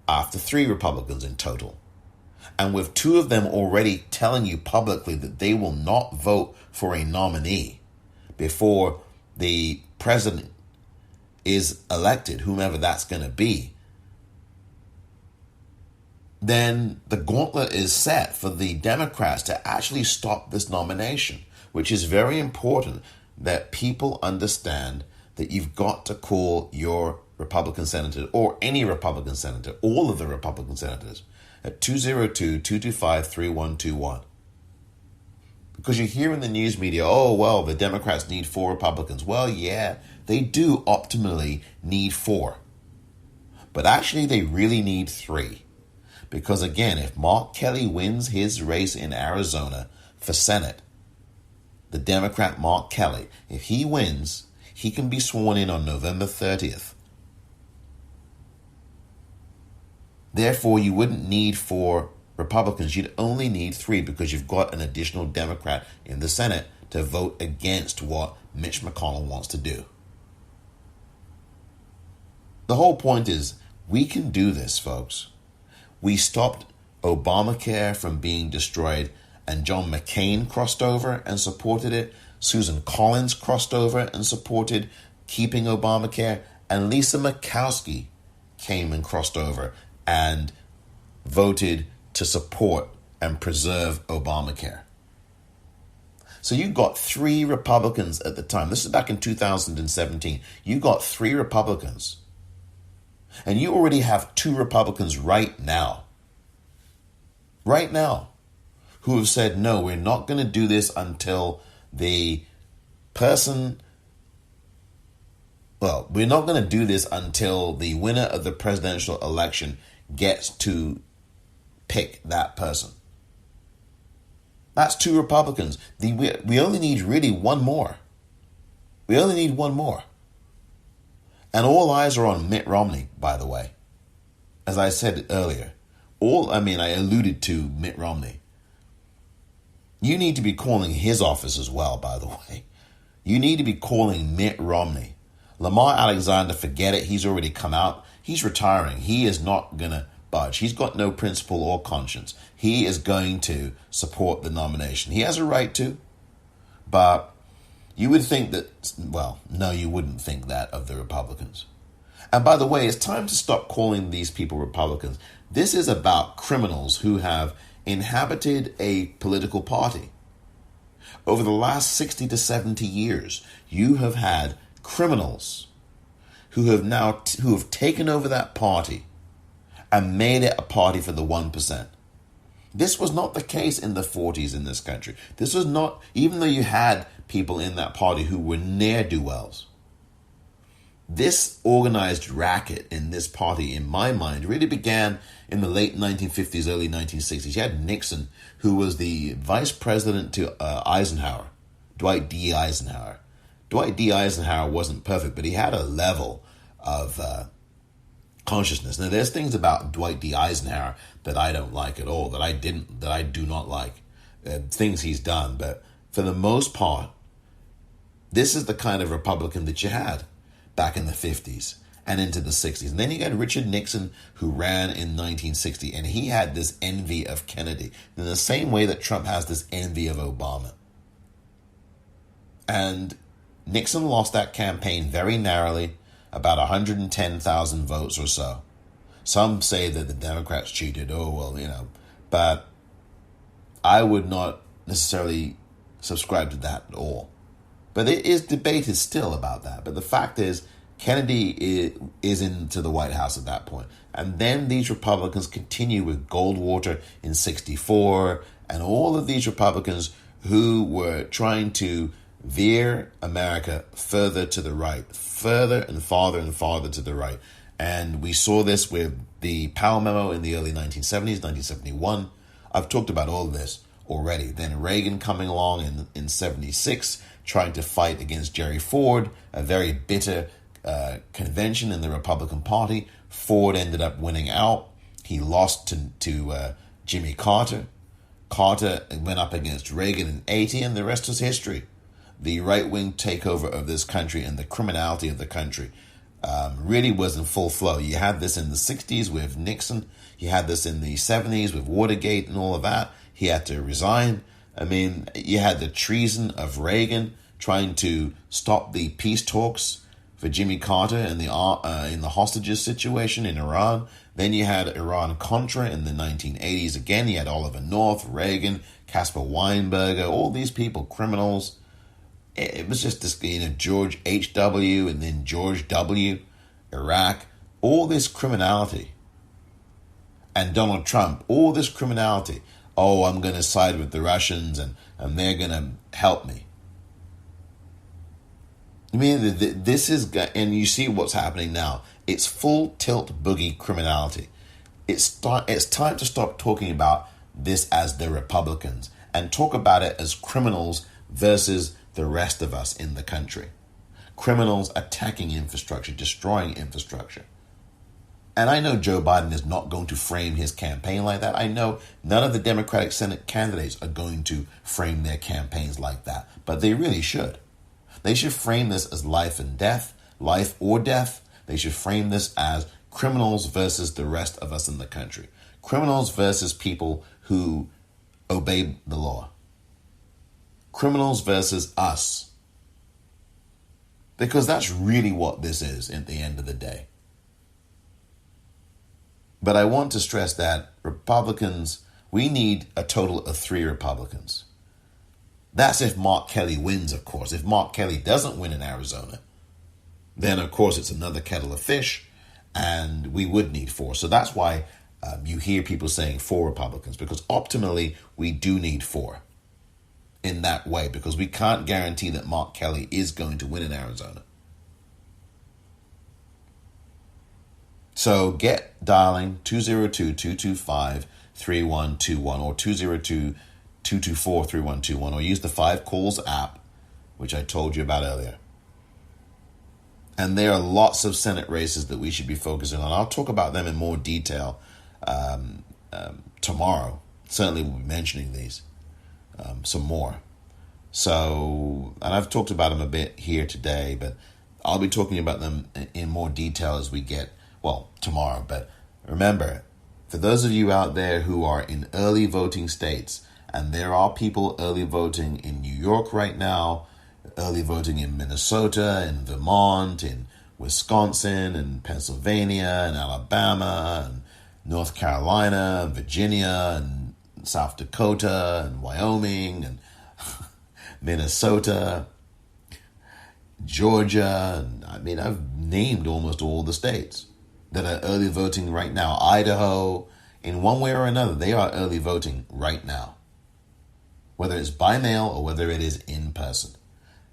after 3 Republicans in total. And with 2 of them already telling you publicly that they will not vote for a nominee before the president is elected, whomever that's going to be, then the gauntlet is set for the Democrats to actually stop this nomination, which is very important that people understand that you've got to call your Republican senator, or any Republican senator, all of the Republican senators, at 202-225-3121. Because you hear in the news media, oh, well, the Democrats need 4 Republicans. Well, yeah, they do optimally need 4. But actually, they really need 3. Because again, if Mark Kelly wins his race in Arizona for Senate, the Democrat Mark Kelly, if he wins, he can be sworn in on November 30th. Therefore, you wouldn't need 4 Republicans. You'd only need 3, because you've got an additional Democrat in the Senate to vote against what Mitch McConnell wants to do. The whole point is, we can do this, folks. We stopped Obamacare from being destroyed, and John McCain crossed over and supported it. Susan Collins crossed over and supported keeping Obamacare, and Lisa Murkowski came and crossed over and voted to support and preserve Obamacare. So you got 3 Republicans at the time. This is back in 2017. You got 3 Republicans. And you already have 2 Republicans right now, who have said, no, we're not going to do this until we're not going to do this until the winner of the presidential election gets to pick that person. That's 2 Republicans. We only need really 1 more. We only need 1 more. And all eyes are on Mitt Romney, by the way. As I said earlier, I alluded to Mitt Romney. You need to be calling his office as well, by the way. You need to be calling Mitt Romney. Lamar Alexander, forget it. He's already come out. He's retiring. He is not going to budge. He's got no principle or conscience. He is going to support the nomination. He has a right to. But you would think that, well, no, you wouldn't think that of the Republicans. And by the way, it's time to stop calling these people Republicans. This is about criminals who have inhabited a political party. Over the last 60 to 70 years, you have had criminals who have taken over that party and made it a party for the 1%. This was not the case in the 40s in this country. This was not, even though you had people in that party who were ne'er-do-wells. This organized racket in this party, in my mind, really began in the late 1950s, early 1960s. You had Nixon, who was the vice president to Eisenhower, Dwight D. Eisenhower. Dwight D. Eisenhower wasn't perfect, but he had a level of consciousness. Now, there's things about Dwight D. Eisenhower that I don't like at all, that I do not like, things he's done. But for the most part, this is the kind of Republican that you had back in the 50s and into the 60s. And then you got Richard Nixon, who ran in 1960, and he had this envy of Kennedy in the same way that Trump has this envy of Obama. And Nixon lost that campaign very narrowly, about 110,000 votes or so. Some say that the Democrats cheated. But I would not necessarily subscribe to that at all. But there is debated still about that. But the fact is, Kennedy is into the White House at that point. And then these Republicans continue with Goldwater in 64, and all of these Republicans who were trying to veer America further to the right, further and farther to the right. And we saw this with the Powell memo in the early 1970s, 1971. I've talked about all of this already. Then Reagan coming along in 76, trying to fight against Jerry Ford, a very bitter convention in the Republican Party. Ford ended up winning out. He lost to Jimmy Carter. Carter went up against Reagan in 80, and the rest is history. The right-wing takeover of this country and the criminality of the country really was in full flow. You had this in the 60s with Nixon. You had this in the 70s with Watergate and all of that. He had to resign. I mean, you had the treason of Reagan trying to stop the peace talks for Jimmy Carter in the hostages situation in Iran. Then you had Iran-Contra in the 1980s. Again, you had Oliver North, Reagan, Caspar Weinberger, all these people, criminals. It was just this, George H.W. and then George W., Iraq, all this criminality. And Donald Trump, all this criminality. Oh, I'm going to side with the Russians and they're going to help me. I mean, this is, and you see what's happening now. It's full tilt boogie criminality. It's time to stop talking about this as the Republicans and talk about it as criminals versus the rest of us in the country. Criminals attacking infrastructure, destroying infrastructure. And I know Joe Biden is not going to frame his campaign like that. I know none of the Democratic Senate candidates are going to frame their campaigns like that. But they really should. They should frame this as life and death, life or death. They should frame this as criminals versus the rest of us in the country. Criminals versus people who obey the law. Criminals versus us. Because that's really what this is at the end of the day. But I want to stress that Republicans, we need a total of 3 Republicans. That's if Mark Kelly wins, of course. If Mark Kelly doesn't win in Arizona, then, of course, it's another kettle of fish, and we would need 4. So that's why you hear people saying 4 Republicans, because optimally, we do need 4 in that way, because we can't guarantee that Mark Kelly is going to win in Arizona. So get dialing 202-225-3121 or 202-224-3121, or use the 5 Calls app, which I told you about earlier. And there are lots of Senate races that we should be focusing on. I'll talk about them in more detail tomorrow. Certainly we'll be mentioning these some more. So, and I've talked about them a bit here today, but I'll be talking about them in more detail as we get, tomorrow. But remember, for those of you out there who are in early voting states, and there are people early voting in New York right now, early voting in Minnesota, in Vermont, in Wisconsin, and Pennsylvania, and Alabama, and North Carolina, and Virginia, and South Dakota, and Wyoming, and Minnesota, Georgia, and I've named almost all the states that are early voting right now. Idaho, in one way or another, they are early voting right now, whether it's by mail or whether it is in person.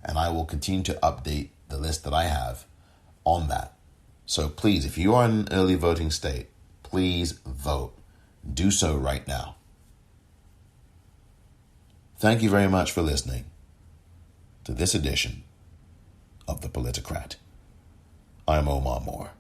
And I will continue to update the list that I have on that. So please, if you are in an early voting state, please vote. Do so right now. Thank you very much for listening to this edition of The Politicrat. I'm Omar Moore.